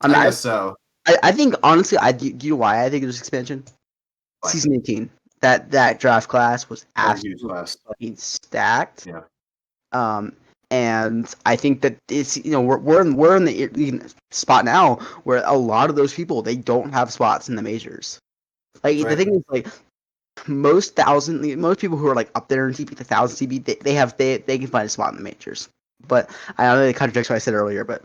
[SPEAKER 1] I guess so.
[SPEAKER 2] I think honestly, do you know why I think there's expansion? Why? Season 18. That draft class was absolutely fucking stacked.
[SPEAKER 1] Yeah.
[SPEAKER 2] And I think that it's we're in the spot now where a lot of those people they don't have spots in the majors. The thing is most people who are up there in CP, the 1,000 CP, they can find a spot in the majors. But I know it contradicts what I said earlier, but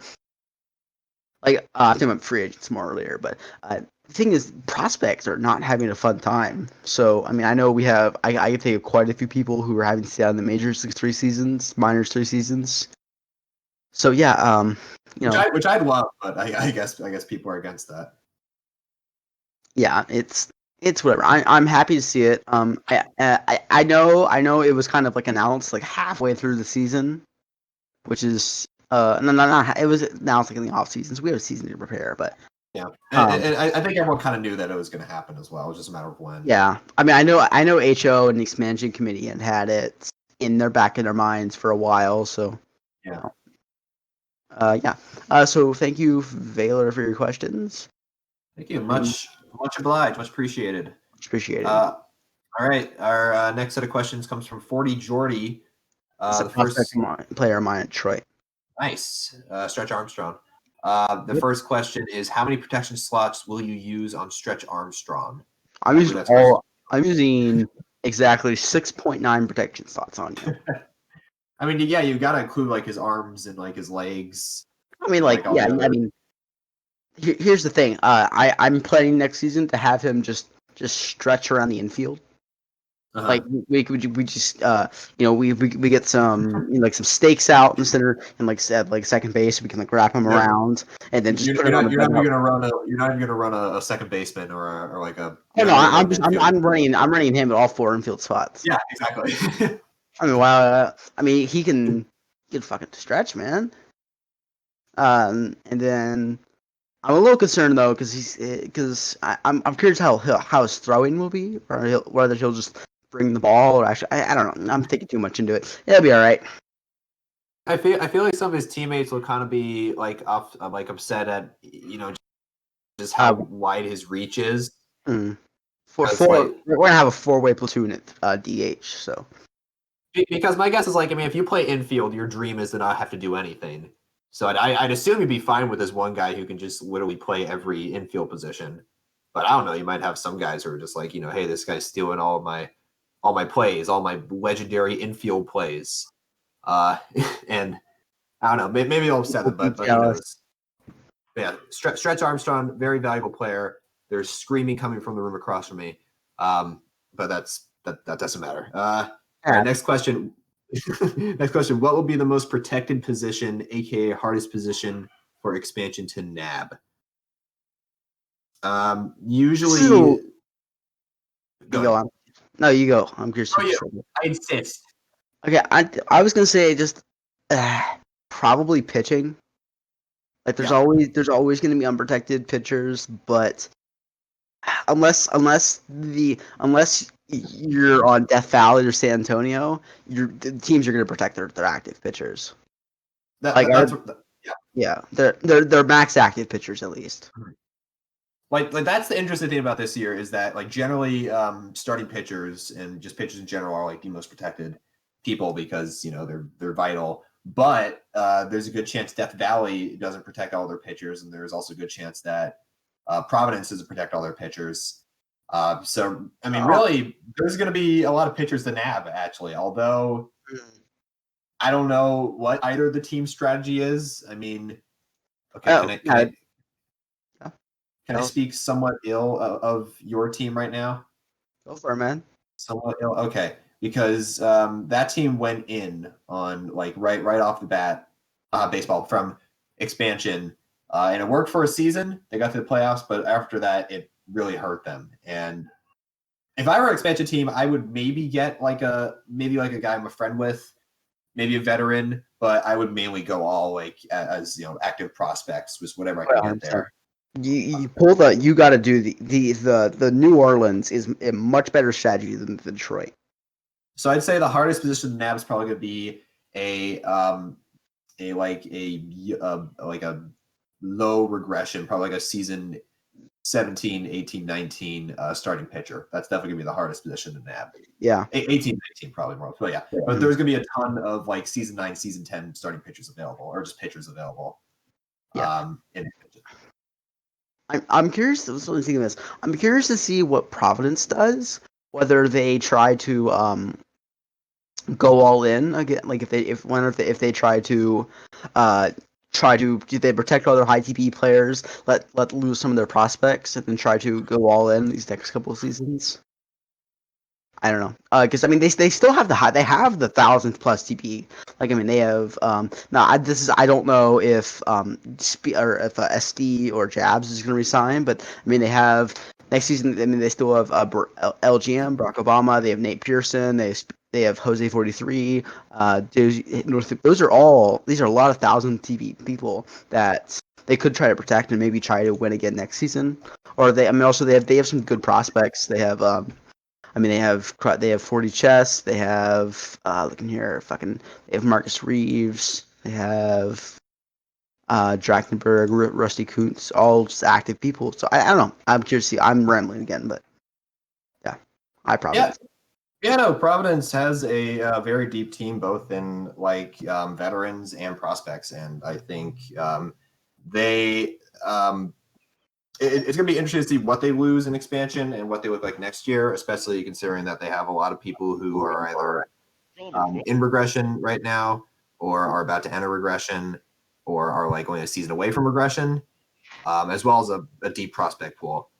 [SPEAKER 2] I think I'm free agents more earlier, but the thing is, prospects are not having a fun time. So, I mean, I know I can think of quite a few people who are having to stay out in the majors 3 seasons, minors 3 seasons. So yeah,
[SPEAKER 1] which I'd love, but I guess people are against that.
[SPEAKER 2] Yeah, it's whatever. I'm happy to see it. I know it was kind of announced halfway through the season, which is no, it was announced in the off season, so we have a season to prepare. But
[SPEAKER 1] yeah, and I think everyone kind of knew that it was going to happen as well. It was just a matter of when.
[SPEAKER 2] Yeah, I mean, I know HO and the expansion committee had it in their minds for a while. So
[SPEAKER 1] yeah,
[SPEAKER 2] So thank you, Valor, for your questions.
[SPEAKER 1] Thank you. Much obliged. Much appreciated.
[SPEAKER 2] Much appreciated.
[SPEAKER 1] All right. Our next set of questions comes from 40 Jordy.
[SPEAKER 2] The first player of mine at Detroit.
[SPEAKER 1] Nice. Stretch Armstrong. The first question is, how many protection slots will you use on Stretch Armstrong?
[SPEAKER 2] I'm using exactly 6.9 protection slots on you.
[SPEAKER 1] I mean, yeah, you got to include his arms and his legs.
[SPEAKER 2] I mean, I mean, here's the thing. I'm planning next season to have him just stretch around the infield.
[SPEAKER 1] Uh-huh.
[SPEAKER 2] We just we get some some stakes out in the center and at second base we can wrap him around and then just
[SPEAKER 1] you're not even gonna run a second baseman or a.
[SPEAKER 2] I'm running him at all 4 infield spots.
[SPEAKER 1] Yeah, exactly.
[SPEAKER 2] I mean, wow. I mean, he can fucking stretch, man. And then I'm a little concerned though because I'm curious how his throwing will be, or whether he'll just bring the ball, or actually I don't know. I'm thinking too much into it. It'll be all right.
[SPEAKER 1] I feel like some of his teammates will kind of be upset at just how wide his reach is.
[SPEAKER 2] We're gonna have a 4-way platoon at DH, so.
[SPEAKER 1] Because my guess is like, I mean, if you play infield, your dream is to not have to do anything. So I'd assume you'd be fine with this one guy who can just literally play every infield position. But I don't know. You might have some guys who are just like, hey, this guy's stealing all my plays, all my legendary infield plays. And I don't know. Maybe it'll upset them, but who knows? But yeah, Stretch Armstrong, very valuable player. There's screaming coming from the room across from me. But that doesn't matter. All right, next question. Next question. What will be the most protected position, aka hardest position for expansion to nab? Usually.
[SPEAKER 2] You go on. No, you go. I'm curious.
[SPEAKER 1] Oh, yeah. I insist.
[SPEAKER 2] Okay, I was gonna say just probably pitching. Like there's always gonna be unprotected pitchers, but unless you're on Death Valley or San Antonio, the teams are gonna protect their active pitchers. Yeah, they're max active pitchers at least.
[SPEAKER 1] Like that's the interesting thing about this year is that like generally starting pitchers and just pitchers in general are like the most protected people because they're vital. But there's a good chance Death Valley doesn't protect all their pitchers, and there's also a good chance that Providence doesn't protect all their pitchers. So I mean, really, there's going to be a lot of pitchers to nab actually. Although I don't know what either the team strategy is. I mean, okay, can I speak somewhat ill of your team right now?
[SPEAKER 2] Go for it, man.
[SPEAKER 1] Somewhat ill. Okay, because that team went in on like right off the bat, baseball from expansion, and it worked for a season. They got to the playoffs, but after that, it really hurt them. And if I were an expansion team, I would maybe get like a guy I'm a friend with, maybe a veteran, but I would mainly go all like as active prospects, just whatever I can get there.
[SPEAKER 2] You got to do the New Orleans is a much better strategy than the Detroit.
[SPEAKER 1] So I'd say the hardest position to nab is probably going to be a low regression, probably like a season 17, 18, 19 starting pitcher. That's definitely going to be the hardest position to nab.
[SPEAKER 2] Yeah.
[SPEAKER 1] 18, 19 probably more. But yeah. But there's going to be a ton of like season 9, season 10 starting pitchers available or just pitchers available.
[SPEAKER 2] Yeah. I'm curious. So thinking of this. I'm curious to see what Providence does. Whether they try to go all in again, like if they try to do they protect all their high TP players, let lose some of their prospects, and then try to go all in these next couple of seasons. I don't know, because I mean they still have the 1,000+ TP. Like I mean they have I don't know if SD or Jabs is going to resign, but I mean they have next season. I mean they still have LGM, Barack Obama. They have Nate Pearson. They have Jose 43. These are a lot of 1,000 TP people that they could try to protect and maybe try to win again next season. Or they have some good prospects. They have they have 40 Chess. They have looking here, they have Marcus Reeves. They have Drachtenberg, Rusty Kuntz, all just active people. So I don't know. I'm curious to see. I'm rambling again, but yeah, Providence.
[SPEAKER 1] Yeah, no, Providence has a very deep team, both in like veterans and prospects, and I think it's going to be interesting to see what they lose in expansion and what they look like next year, especially considering that they have a lot of people who are either in regression right now or are about to enter regression or are like only a season away from regression, as well as a deep prospect pool.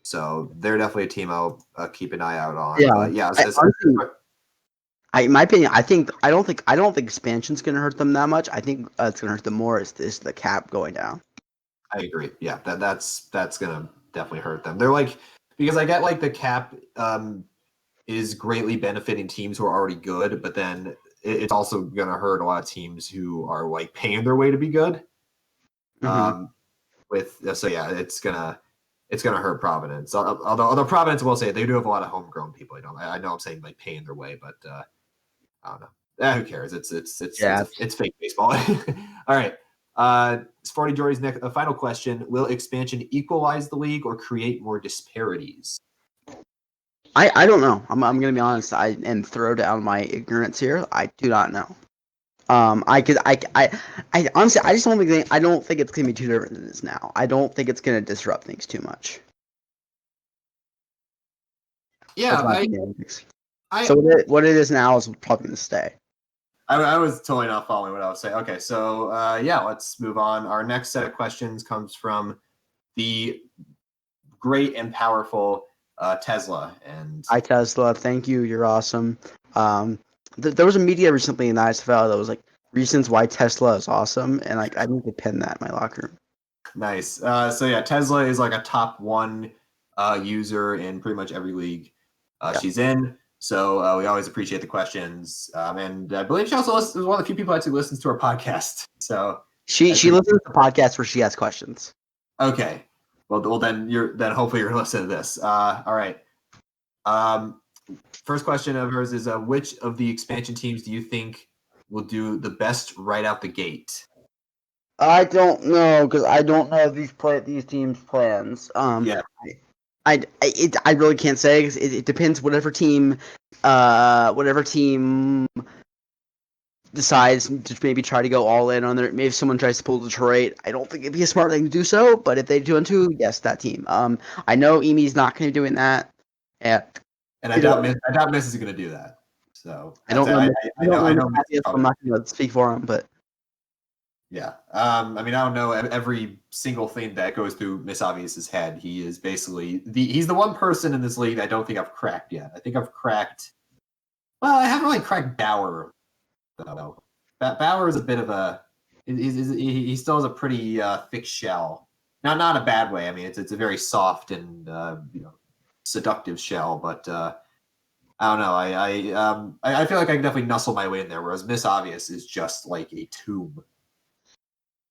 [SPEAKER 1] So they're definitely a team I'll keep an eye out on.
[SPEAKER 2] Yeah,
[SPEAKER 1] but yeah.
[SPEAKER 2] In my opinion, I don't think expansion's going to hurt them that much. I think it's going to hurt them more is the cap going down.
[SPEAKER 1] I agree. Yeah, that's gonna definitely hurt them. They're like, because I get like the cap is greatly benefiting teams who are already good, but then it's also gonna hurt a lot of teams who are like paying their way to be good.
[SPEAKER 2] Mm-hmm.
[SPEAKER 1] It's gonna hurt Providence. Although Providence will say they do have a lot of homegrown people. I know I'm saying like paying their way, but I don't know. Who cares? It's fake baseball. All right. Sporty Jory's next final question: will expansion equalize the league or create more disparities?
[SPEAKER 2] I don't know. I'm gonna be honest. And throw down my ignorance here. I do not know. I honestly I just don't think it's gonna be too different than it is now. I don't think it's gonna disrupt things too much.
[SPEAKER 1] Yeah,
[SPEAKER 2] So what it is now is probably gonna stay.
[SPEAKER 1] I was totally not following what I was saying. Okay, so yeah, let's move on. Our next set of questions comes from the great and powerful Tesla. And
[SPEAKER 2] Hi Tesla, thank you. You're awesome. There was a media recently in the ISFL that was like reasons why Tesla is awesome, and like I need to pin that in my locker room.
[SPEAKER 1] nice. So yeah, Tesla is like a top one user in pretty much every league she's in. So we always appreciate the questions. And I believe she also is one of the few people that actually listens to our podcast. So
[SPEAKER 2] she listens to podcasts where she has questions.
[SPEAKER 1] Okay. Well then hopefully you're listening to this. All right. First question of hers is which of the expansion teams do you think will do the best right out the gate?
[SPEAKER 2] I don't know because I don't know these teams' plans.
[SPEAKER 1] Yeah.
[SPEAKER 2] I really can't say. It depends. Whatever team decides to maybe try to go all in on their. Maybe if someone tries to pull Detroit, I don't think it'd be a smart thing to do so. But if they do too, yes, that team. I know Emi's not going to be doing that. Yeah.
[SPEAKER 1] And I doubt Miss is going to do that. So
[SPEAKER 2] I don't know. I know. I'm not going to speak for him, but.
[SPEAKER 1] Yeah. I mean, I don't know every single thing that goes through Miss Obvious's head. He is basically he's the one person in this league I don't think I've cracked yet. I think I've cracked. Well, I haven't really cracked Bauer though. Bauer is a bit of a. He still has a pretty thick shell. Not a bad way. I mean, it's a very soft and seductive shell, but I don't know. I feel like I can definitely nuzzle my way in there. Whereas Miss Obvious is just like a tomb.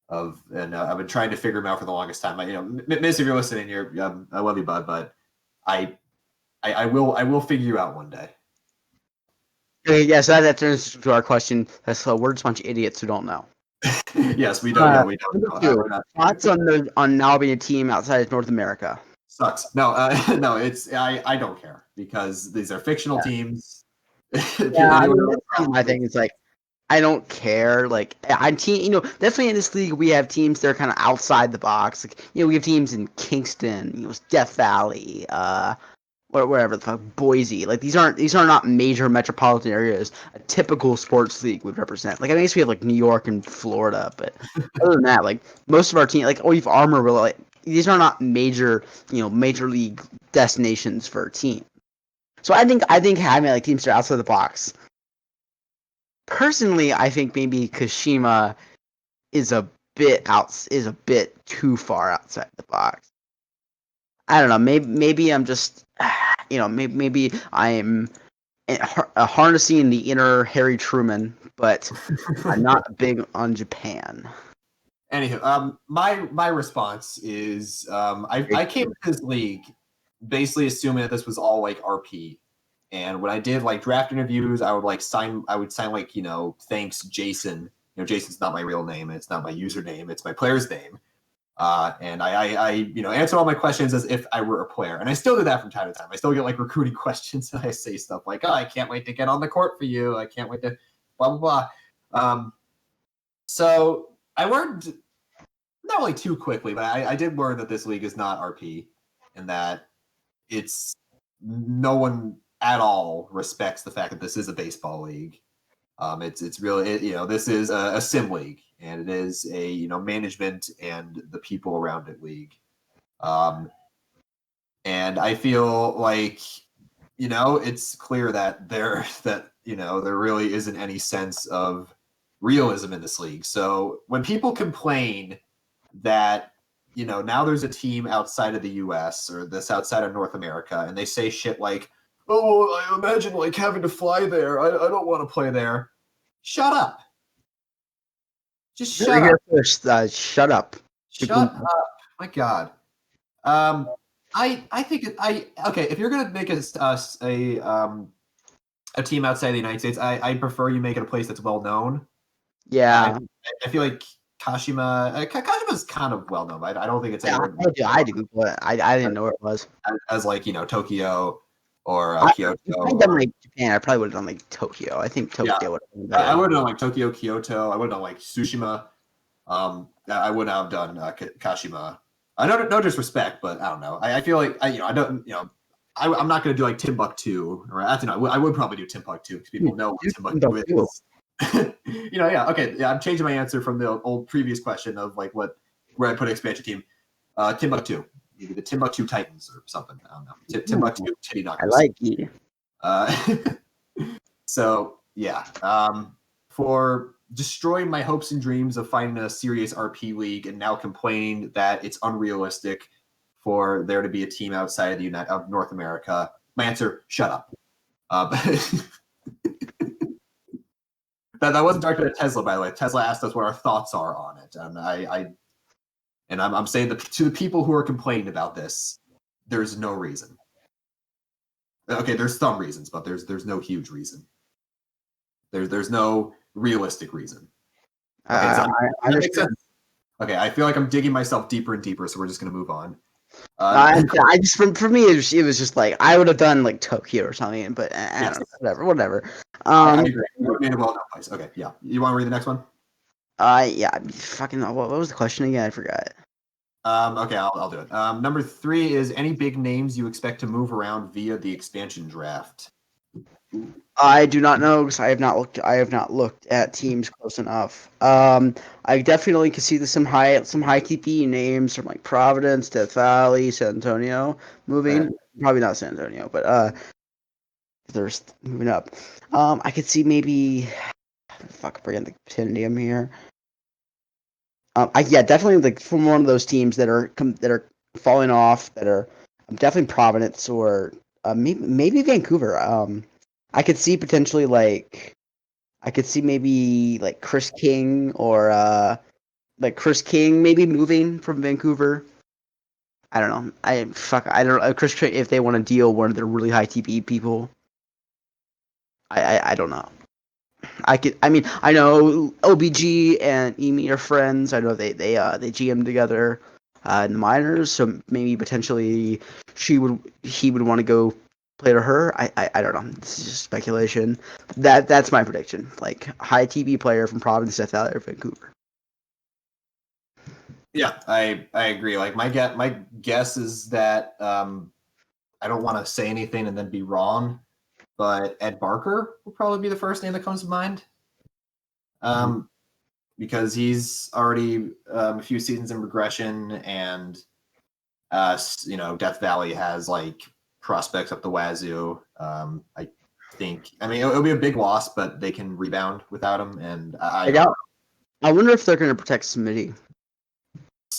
[SPEAKER 1] And I've been trying to figure him out for the longest time. Miss, if you're listening, I love you, bud, but I will figure you out one day.
[SPEAKER 2] Okay, yeah, so that turns to our question. We're just a bunch of idiots who don't know.
[SPEAKER 1] Yes, we don't know. We don't know.
[SPEAKER 2] Thoughts on now being a team outside of North America?
[SPEAKER 1] Sucks. No, no. It's I don't care because these are fictional teams.
[SPEAKER 2] Yeah, I think it's like I don't care. Like definitely in this league we have teams that are kind of outside the box. Like we have teams in Kingston, Death Valley, wherever the fuck, Boise. Like these are not major metropolitan areas a typical sports league would represent. Like I guess we have like New York and Florida, but other than that, like most of our team, like we've Armor, like these are not major major league destinations for a team. So I think having like teams that are outside the box. Personally, I think maybe Kashima is a bit too far outside the box. I don't know. Maybe I'm just maybe I'm harnessing the inner Harry Truman, but I'm not big on Japan.
[SPEAKER 1] Anywho, my response is I came to this league basically assuming that this was all like RP. And when I did like draft interviews, I would sign like, thanks Jason. Jason's not my real name. It's not my username. It's my player's name. And I answer all my questions as if I were a player. And I still do that from time to time. I still get like recruiting questions and I say stuff like, oh, I can't wait to get on the court for you. I can't wait to blah, blah, blah. So I learned not really too quickly, but I did learn that this league is not RP and that it's no one at all respects the fact that this is a baseball league. It's really this is a sim league and it is a management and the people around it league. And I feel like it's clear that there really isn't any sense of realism in this league. So when people complain that now there's a team outside of the US or this outside of North America and they say shit like, oh, I imagine like having to fly there. I don't want to play there. Shut up. Just shut up.
[SPEAKER 2] Shut up.
[SPEAKER 1] Shut up. My God. I think okay. If you're gonna make a team outside the United States, I prefer you make it a place that's well known.
[SPEAKER 2] Yeah.
[SPEAKER 1] I feel like Kashima's kind of well known. I don't think it's
[SPEAKER 2] I do, but I didn't know where it was.
[SPEAKER 1] As like Tokyo or Kyoto.
[SPEAKER 2] I've done like Japan. I probably would have done like Tokyo. I think Tokyo would have been better.
[SPEAKER 1] I would have done like Tokyo, Kyoto. I would have done like Tsushima. I would not have done Kashima. No disrespect, but I don't know. I feel like I'm not going to do like Timbuktu, or actually no, I would probably do Timbuktu because people know what Timbuktu is. Okay, yeah, I'm changing my answer from the old previous question of like where I put expansion team. Timbuktu, maybe the Timbuktu Titans or something. I don't know. Timbuktu Titty Knockers.
[SPEAKER 2] I like you.
[SPEAKER 1] So yeah, for destroying my hopes and dreams of finding a serious RP league and now complaining that it's unrealistic for there to be a team outside of North America, my answer: shut up. That wasn't directed at Tesla, by the way. Tesla asked us what our thoughts are on it, and I'm saying that to the people who are complaining about this, there's no reason. Okay, there's some reasons, but there's no huge reason. There's no realistic reason. Okay,
[SPEAKER 2] I understand.
[SPEAKER 1] Okay, I feel like I'm digging myself deeper and deeper, so we're just gonna move on.
[SPEAKER 2] I just for me it was just like I would have done like Tokyo or something, but I don't know, whatever.
[SPEAKER 1] I agree. Okay, yeah. You want to read the next one?
[SPEAKER 2] Yeah. Fucking. What was the question again? I forgot.
[SPEAKER 1] Okay, I'll do it. Number 3 is any big names you expect to move around via the expansion draft.
[SPEAKER 2] I do not know because I have not looked at teams close enough. I definitely can see some high TP names from like Providence, Death Valley, San Antonio moving.
[SPEAKER 1] Right.
[SPEAKER 2] Probably not San Antonio, but they're moving up. I could see maybe bring the Titanium here. Definitely like from one of those teams that are falling off. That are definitely Providence or maybe Vancouver. I could see potentially maybe like Chris King or maybe moving from Vancouver. I don't know. I don't know. Chris King, if they want to deal one of their really high TP people. I don't know. I know OBG and Emi are friends. I know they GM together in the minors, so maybe potentially he would want to go play to her. I don't know. This is just speculation. That's my prediction. Like high TV player from Providence, Death Valley, or Vancouver.
[SPEAKER 1] Yeah, I agree. Like my guess is that I don't want to say anything and then be wrong, but Ed Barker will probably be the first name that comes to mind. Because he's already a few seasons in regression, and Death Valley has like prospects up the wazoo. I think. I mean, it'll be a big loss, but they can rebound without him. And I
[SPEAKER 2] wonder if they're going to protect Smitty.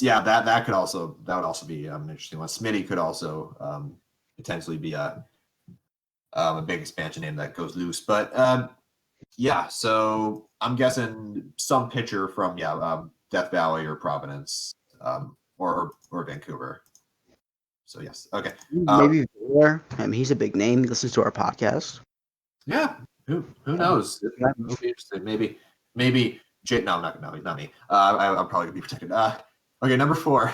[SPEAKER 1] Yeah, that would also be an interesting one. Smitty could also potentially be a big expansion name that goes loose, but. Yeah, so I'm guessing some pitcher from Death Valley or Providence, or Vancouver. So yes, okay.
[SPEAKER 2] Maybe Victor. I mean, he's a big name. He listens to our podcast.
[SPEAKER 1] Yeah, who knows? It'll be interesting. Maybe Jay. No, he's not me. I'm probably gonna be protected. Okay, number 4.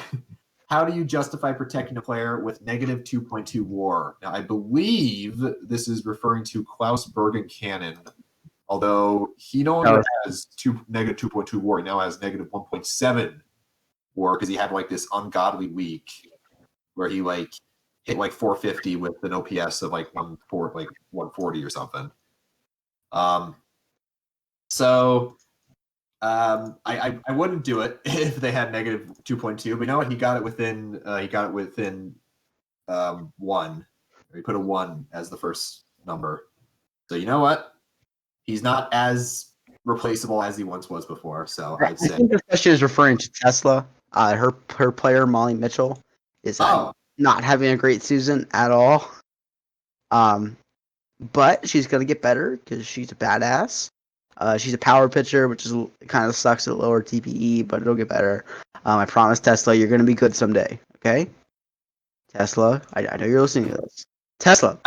[SPEAKER 1] How do you justify protecting a player with negative 2.2 WAR? Now, I believe this is referring to Klaus Bergen Cannon. Although he no longer has negative 2.2 WAR, he now has negative 1.7 WAR because he had like this ungodly week where he like hit like 450 with an OPS of like 140 or something. So I wouldn't do it if they had negative 2.2, but you know what? He got it within 1. He put a 1 as the first number. So you know what? He's not as replaceable as he once was before. So I'd say.
[SPEAKER 2] I think this question is referring to Tesla. Her player Molly Mitchell is not having a great season at all. But she's gonna get better because she's a badass. She's a power pitcher, which is kind of sucks at lower TPE, but it'll get better. I promise, Tesla, you're gonna be good someday. Okay, Tesla, I know you're listening to this. Tesla.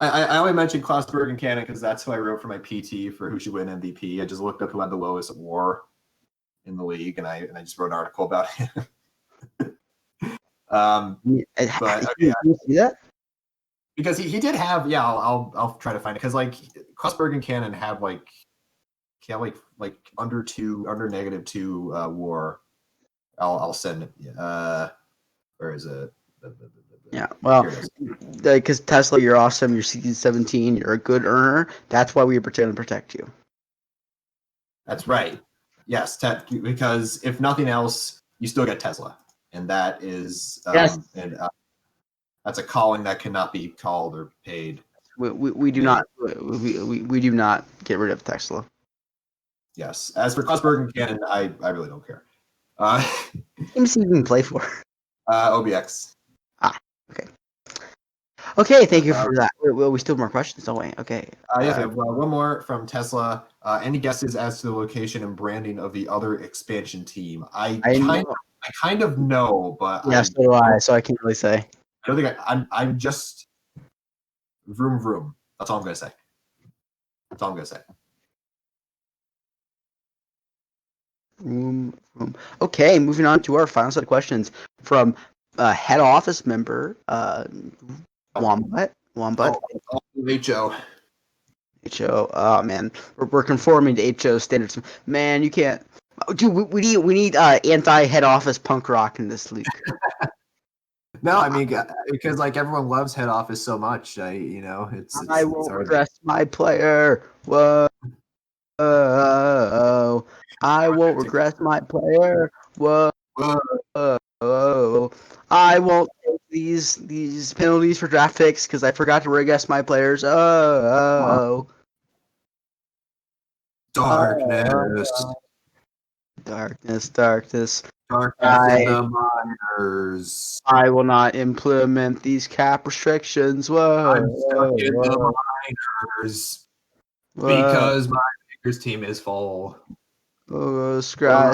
[SPEAKER 1] I only mentioned Klaus Bergen Cannon because that's who I wrote for my PT for who should win MVP. I just looked up who had the lowest WAR in the league, and I just wrote an article about him.
[SPEAKER 2] But you see that?
[SPEAKER 1] because he did have I'll try to find it because like Crossberg and Cannon have like under -2 war. I'll send it. Where is it?
[SPEAKER 2] Yeah, well,
[SPEAKER 1] Here it is.
[SPEAKER 2] because Tesla, you're awesome. You're CC17. You're a good earner. That's why we pretend to protect you.
[SPEAKER 1] That's right. Yes, because if nothing else, you still get Tesla, and that is
[SPEAKER 2] Yes.
[SPEAKER 1] and that's a calling that cannot be called or paid.
[SPEAKER 2] We do not we do not get rid of Tesla.
[SPEAKER 1] Yes. As for Crossberg and Cannon, I really don't care.
[SPEAKER 2] Teams you can play for.
[SPEAKER 1] OBX.
[SPEAKER 2] Okay. Okay, thank you for that. We still have more questions, don't we? Okay.
[SPEAKER 1] Yes, I have one more from Tesla. Any guesses as to the location and branding of the other expansion team? I kind of know, but
[SPEAKER 2] yeah, so do I. So I can't really say.
[SPEAKER 1] I don't think I'm just vroom vroom. That's all I'm gonna say. That's all I'm gonna say.
[SPEAKER 2] Okay, moving on to our final set of questions from head office member Wombat.
[SPEAKER 1] HO.
[SPEAKER 2] HO. Oh man, we're conforming to HO standards. Man, you can't. Dude, we need anti head office punk rock in this league.
[SPEAKER 1] No, I mean because like everyone loves head office so much. I
[SPEAKER 2] won't regress my player. Whoa. I won't regress my player. Whoa. I won't take these penalties for draft picks because I forgot to regress my players.
[SPEAKER 1] Darkness.
[SPEAKER 2] Darkness.
[SPEAKER 1] Darkness in the minors.
[SPEAKER 2] I will not implement these cap restrictions. Whoa.
[SPEAKER 1] I'm stuck in the minors because my Lakers team is full.
[SPEAKER 2] Oh, screw HO.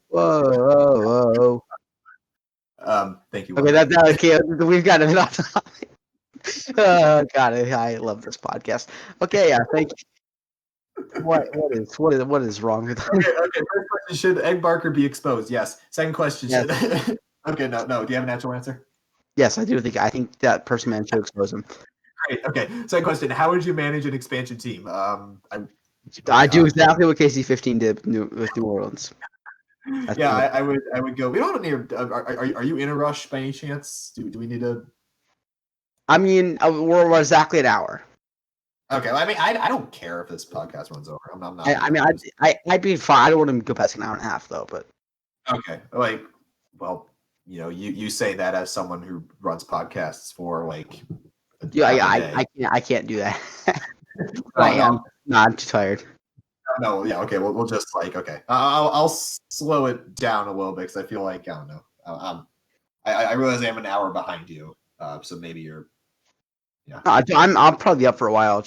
[SPEAKER 2] Whoa.
[SPEAKER 1] Thank you.
[SPEAKER 2] Okay, okay. We've got it off topic. God, I love this podcast. Okay, yeah, thank you. What is wrong with that?
[SPEAKER 1] Okay. First question: should Egg Barker be exposed? Yes. Second question: should... Okay, no. Do you have an actual answer?
[SPEAKER 2] Yes, I do think. I think that person man should expose him.
[SPEAKER 1] Great. Okay. Second question: how would you manage an expansion team?
[SPEAKER 2] I do exactly what KC15 did with New Orleans.
[SPEAKER 1] I would go. We don't need. Are you in a rush by any chance? Do we need to?
[SPEAKER 2] I mean, we're exactly an hour.
[SPEAKER 1] Okay. Well, I mean, I don't care if this podcast runs over. I'm not.
[SPEAKER 2] I'd be fine. I don't want to go past an hour and a half though. But
[SPEAKER 1] okay, well, you say that as someone who runs podcasts for like.
[SPEAKER 2] I can't do that. I'm too tired.
[SPEAKER 1] No, yeah, okay. We'll just okay. I'll slow it down a little bit because I feel like I don't know. I realize I'm an hour behind you, so maybe you're. Yeah.
[SPEAKER 2] I'll probably be up for a while.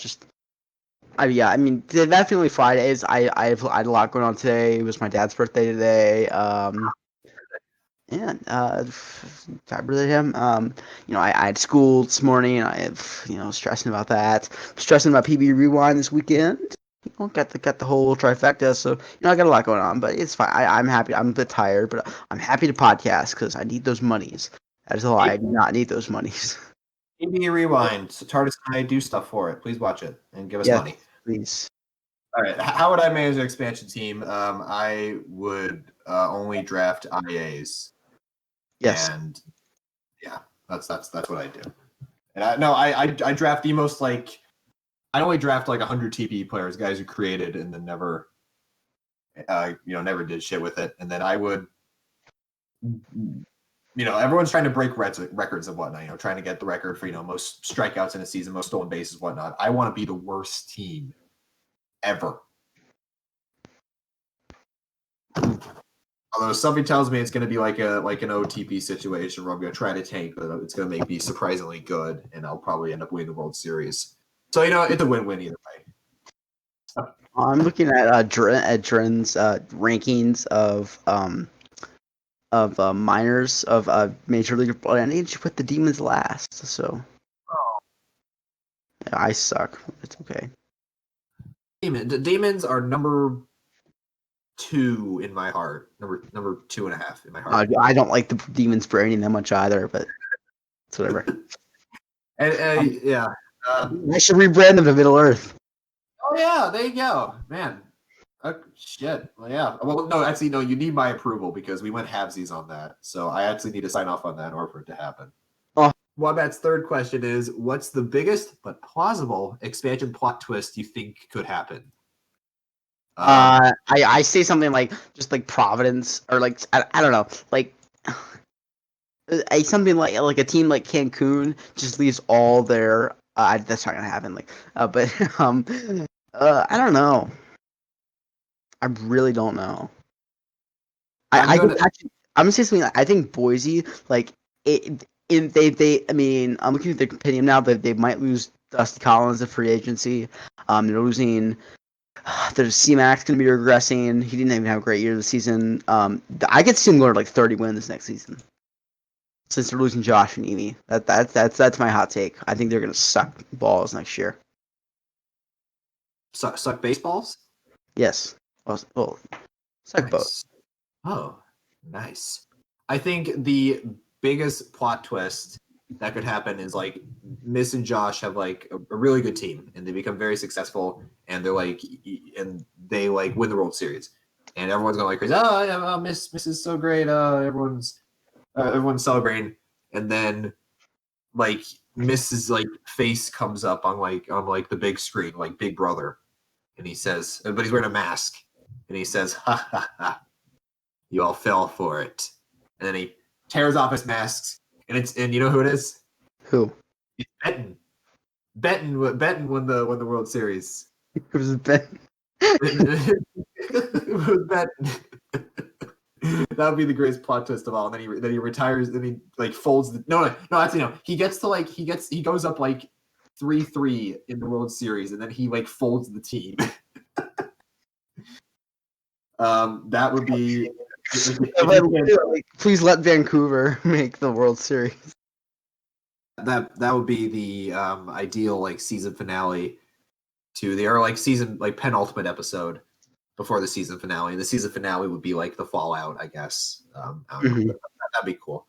[SPEAKER 2] I mean, definitely Fridays. I had a lot going on today. It was my dad's birthday today. Yeah, happy birthday to him. I had school this morning. I have, stressing about that. Stressing about PB Rewind this weekend. Got the whole trifecta. So, I got a lot going on, but it's fine. I'm happy. I'm a bit tired, but I'm happy to podcast because I need those monies. That is a lie. I do not need those monies.
[SPEAKER 1] PB Rewind. So TARDIS and I do stuff for it. Please watch it and give us money.
[SPEAKER 2] Please.
[SPEAKER 1] All right. How would I manage an expansion team? I would only draft IAs.
[SPEAKER 2] Yes.
[SPEAKER 1] And yeah, that's what I do. And I draft the most I only draft 100 TP players, guys who created and then never did shit with it. And then I would everyone's trying to break records and whatnot, trying to get the record for most strikeouts in a season, most stolen bases, whatnot. I want to be the worst team ever. Although something tells me it's going to be like an OTP situation where I'm going to try to tank, but it's going to make me surprisingly good, and I'll probably end up winning the World Series. So it's a win-win either way.
[SPEAKER 2] I'm looking at Dren's rankings of minors of Major League, and I need to put the Demons last. So yeah, I suck. It's okay.
[SPEAKER 1] The Demons are number 2 in my heart. Number 2.5 in my heart.
[SPEAKER 2] I don't like the Demons branding that much either, but It's whatever.
[SPEAKER 1] And yeah.
[SPEAKER 2] I should rebrand them to Middle Earth.
[SPEAKER 1] Oh yeah, there you go, man. Shit. Well, yeah. Well, no, actually, no. You need my approval because we went halvesies on that, so I actually need to sign off on that in order for it to happen.
[SPEAKER 2] Oh.
[SPEAKER 1] Wombat's third question is: what's the biggest but plausible expansion plot twist you think could happen?
[SPEAKER 2] I say something like just like Providence or like I don't know, like something like a team like Cancun just leaves all their that's not gonna happen. Like, but I don't know. I really don't know.
[SPEAKER 1] I'm
[SPEAKER 2] I could
[SPEAKER 1] gonna.
[SPEAKER 2] actually, I'm gonna say something. I think Boise, like it, they. I mean, I'm looking at their compendium now that they might lose Dusty Collins at free agency. They're losing. There's C-Max going to be regressing. He didn't even have a great year this season. I could see him going to like 30 wins next season. Since they're losing Josh and Evie, that's my hot take. I think they're going to suck balls next year.
[SPEAKER 1] Suck baseballs?
[SPEAKER 2] Yes. Well, suck both.
[SPEAKER 1] Nice. Oh, nice. I think the biggest plot twist that could happen is like Miss and Josh have like a really good team and they become very successful and they're like and they like win the World Series and everyone's going like crazy. Oh, yeah, Miss is so great. Everyone's celebrating and then like Miss's like face comes up on like the big screen like Big Brother and he says, but he's wearing a mask and he says, "Ha ha ha, you all fell for it." And then he tears off his masks, and you know who it is?
[SPEAKER 2] Who?
[SPEAKER 1] It's Benton. Benton won the World Series.
[SPEAKER 2] It was Ben.
[SPEAKER 1] It was Benton. That would be the greatest plot twist of all. And then he retires. Then he like folds the no. Actually no. He goes up like 3-3 in the World Series, and then he like folds the team. That would be.
[SPEAKER 2] Please let Vancouver make the World Series.
[SPEAKER 1] That would be the ideal like season finale to their like season like penultimate episode before the season finale. The season finale would be like the fallout, I guess. I don't know. That'd be cool.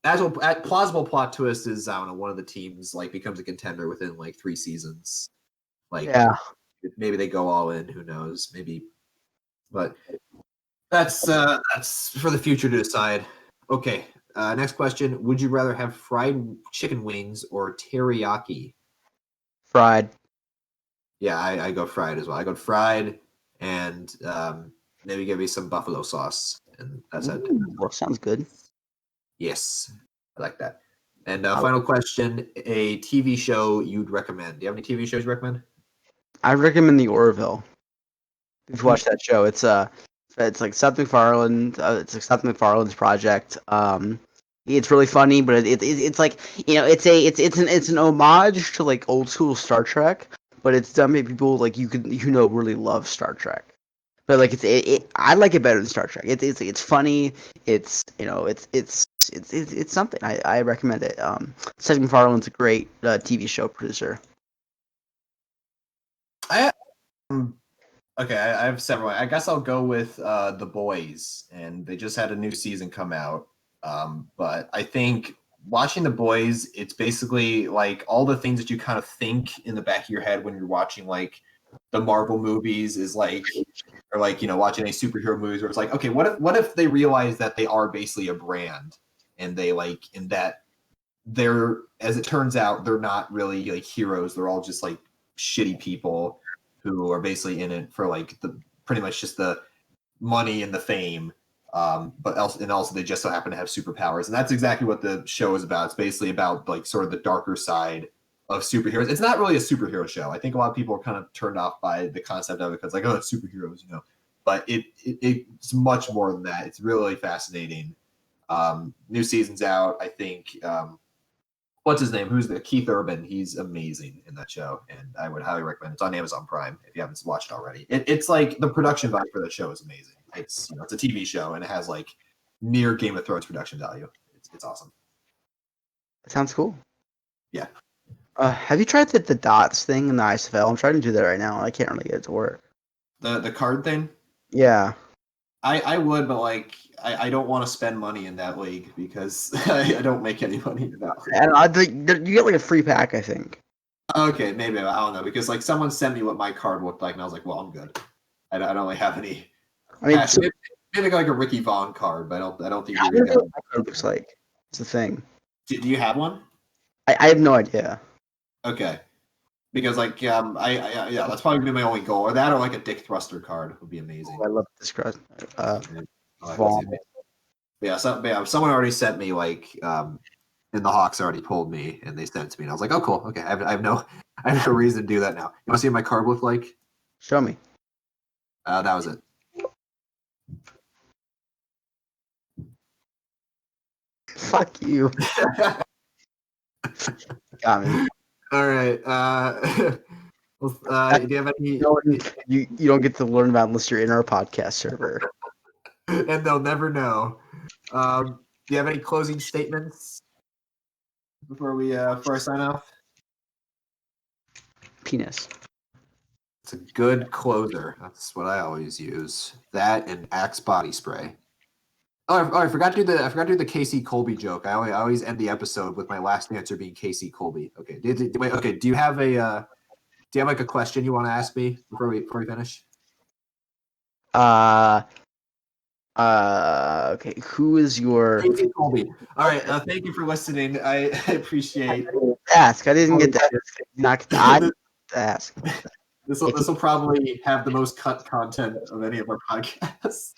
[SPEAKER 1] Plausible plot twist is I don't know, one of the teams like becomes a contender within like 3 seasons. Like
[SPEAKER 2] yeah.
[SPEAKER 1] Maybe they go all in, who knows? Maybe, but that's for the future to decide. Okay, next question. Would you rather have fried chicken wings or teriyaki?
[SPEAKER 2] Fried.
[SPEAKER 1] Yeah, I go fried as well. I go fried and maybe give me some buffalo sauce. And that's it.
[SPEAKER 2] Well, sounds good.
[SPEAKER 1] Yes, I like that. And final question, a TV show you'd recommend. Do you have any TV shows you recommend?
[SPEAKER 2] I recommend The Orville. If you watch that show, it's like Seth MacFarlane. It's like Seth MacFarlane's project. It's really funny, but it's like it's an homage to like old school Star Trek, but it's done by people like you really love Star Trek. But like I like it better than Star Trek. It's funny. It's something. I recommend it. Seth MacFarlane's a great TV show producer.
[SPEAKER 1] I Okay, I have several. I guess I'll go with The Boys, and they just had a new season come out. But I think watching The Boys, it's basically like all the things that you kind of think in the back of your head when you're watching like the Marvel movies is like, or like watching a superhero movies where it's like, okay, what if they realize that they are basically a brand, and they like in that they're, as it turns out, they're not really like heroes. They're all just like shitty people who are basically in it for like the pretty much just the money and the fame. But also they just so happen to have superpowers, and that's exactly what the show is about. It's basically about like sort of the darker side of superheroes. It's not really a superhero show. I think a lot of people are kind of turned off by the concept of it because like, oh, it's superheroes, But it's much more than that. It's really fascinating. New season's out. I think what's his name? Who's the Keith Urban? He's amazing in that show, and I would highly recommend it. It's on Amazon Prime if you haven't watched it already. It's like the production value for that show is amazing. It's it's a TV show and it has like near Game of Thrones production value. It's awesome.
[SPEAKER 2] That sounds cool.
[SPEAKER 1] Yeah.
[SPEAKER 2] Have you tried the dots thing in the ISFL? I'm trying to do that right now. I can't really get it to work.
[SPEAKER 1] The card thing.
[SPEAKER 2] Yeah.
[SPEAKER 1] I would, but like I don't want to spend money in that league because I don't make any money in that league.
[SPEAKER 2] And I think you get like a free pack, I think.
[SPEAKER 1] Okay, maybe I don't know because like someone sent me what my card looked like, and I was like, well, I'm good. I don't really have any
[SPEAKER 2] I mean,
[SPEAKER 1] passion. Maybe like a Ricky Vaughn card, but I don't think
[SPEAKER 2] I
[SPEAKER 1] we
[SPEAKER 2] don't
[SPEAKER 1] got.
[SPEAKER 2] know what my card looks like. It's the thing.
[SPEAKER 1] Do you have one?
[SPEAKER 2] I have no idea.
[SPEAKER 1] Okay, because like yeah, that's probably gonna be my only goal, or that, or like a Dick Thruster card would be amazing.
[SPEAKER 2] I love this card.
[SPEAKER 1] I like to see
[SPEAKER 2] Vaughn.
[SPEAKER 1] it. Yeah, someone already sent me like and the Hawks already pulled me and they sent it to me and I was like, oh cool, okay, I have no reason to do that now. You want to see what my card looked like?
[SPEAKER 2] Show me.
[SPEAKER 1] That was it.
[SPEAKER 2] Fuck you. Got me.
[SPEAKER 1] All right. Do you have any?
[SPEAKER 2] You don't get to learn about unless you're in our podcast server.
[SPEAKER 1] And they'll never know. Do you have any closing statements before I sign off?
[SPEAKER 2] Penis.
[SPEAKER 1] It's a good closer. That's what I always use. That and Axe body spray. I forgot to do the Casey Colby joke. I always end the episode with my last answer being Casey Colby. Okay. Wait. Okay. Do you have like a question you want to ask me before we finish?
[SPEAKER 2] Okay. Who is your
[SPEAKER 1] Casey Colby. All right. Thank you for listening. I appreciate.
[SPEAKER 2] ask? I didn't get that. Not I ask.
[SPEAKER 1] This will probably have the most cut content of any of our podcasts.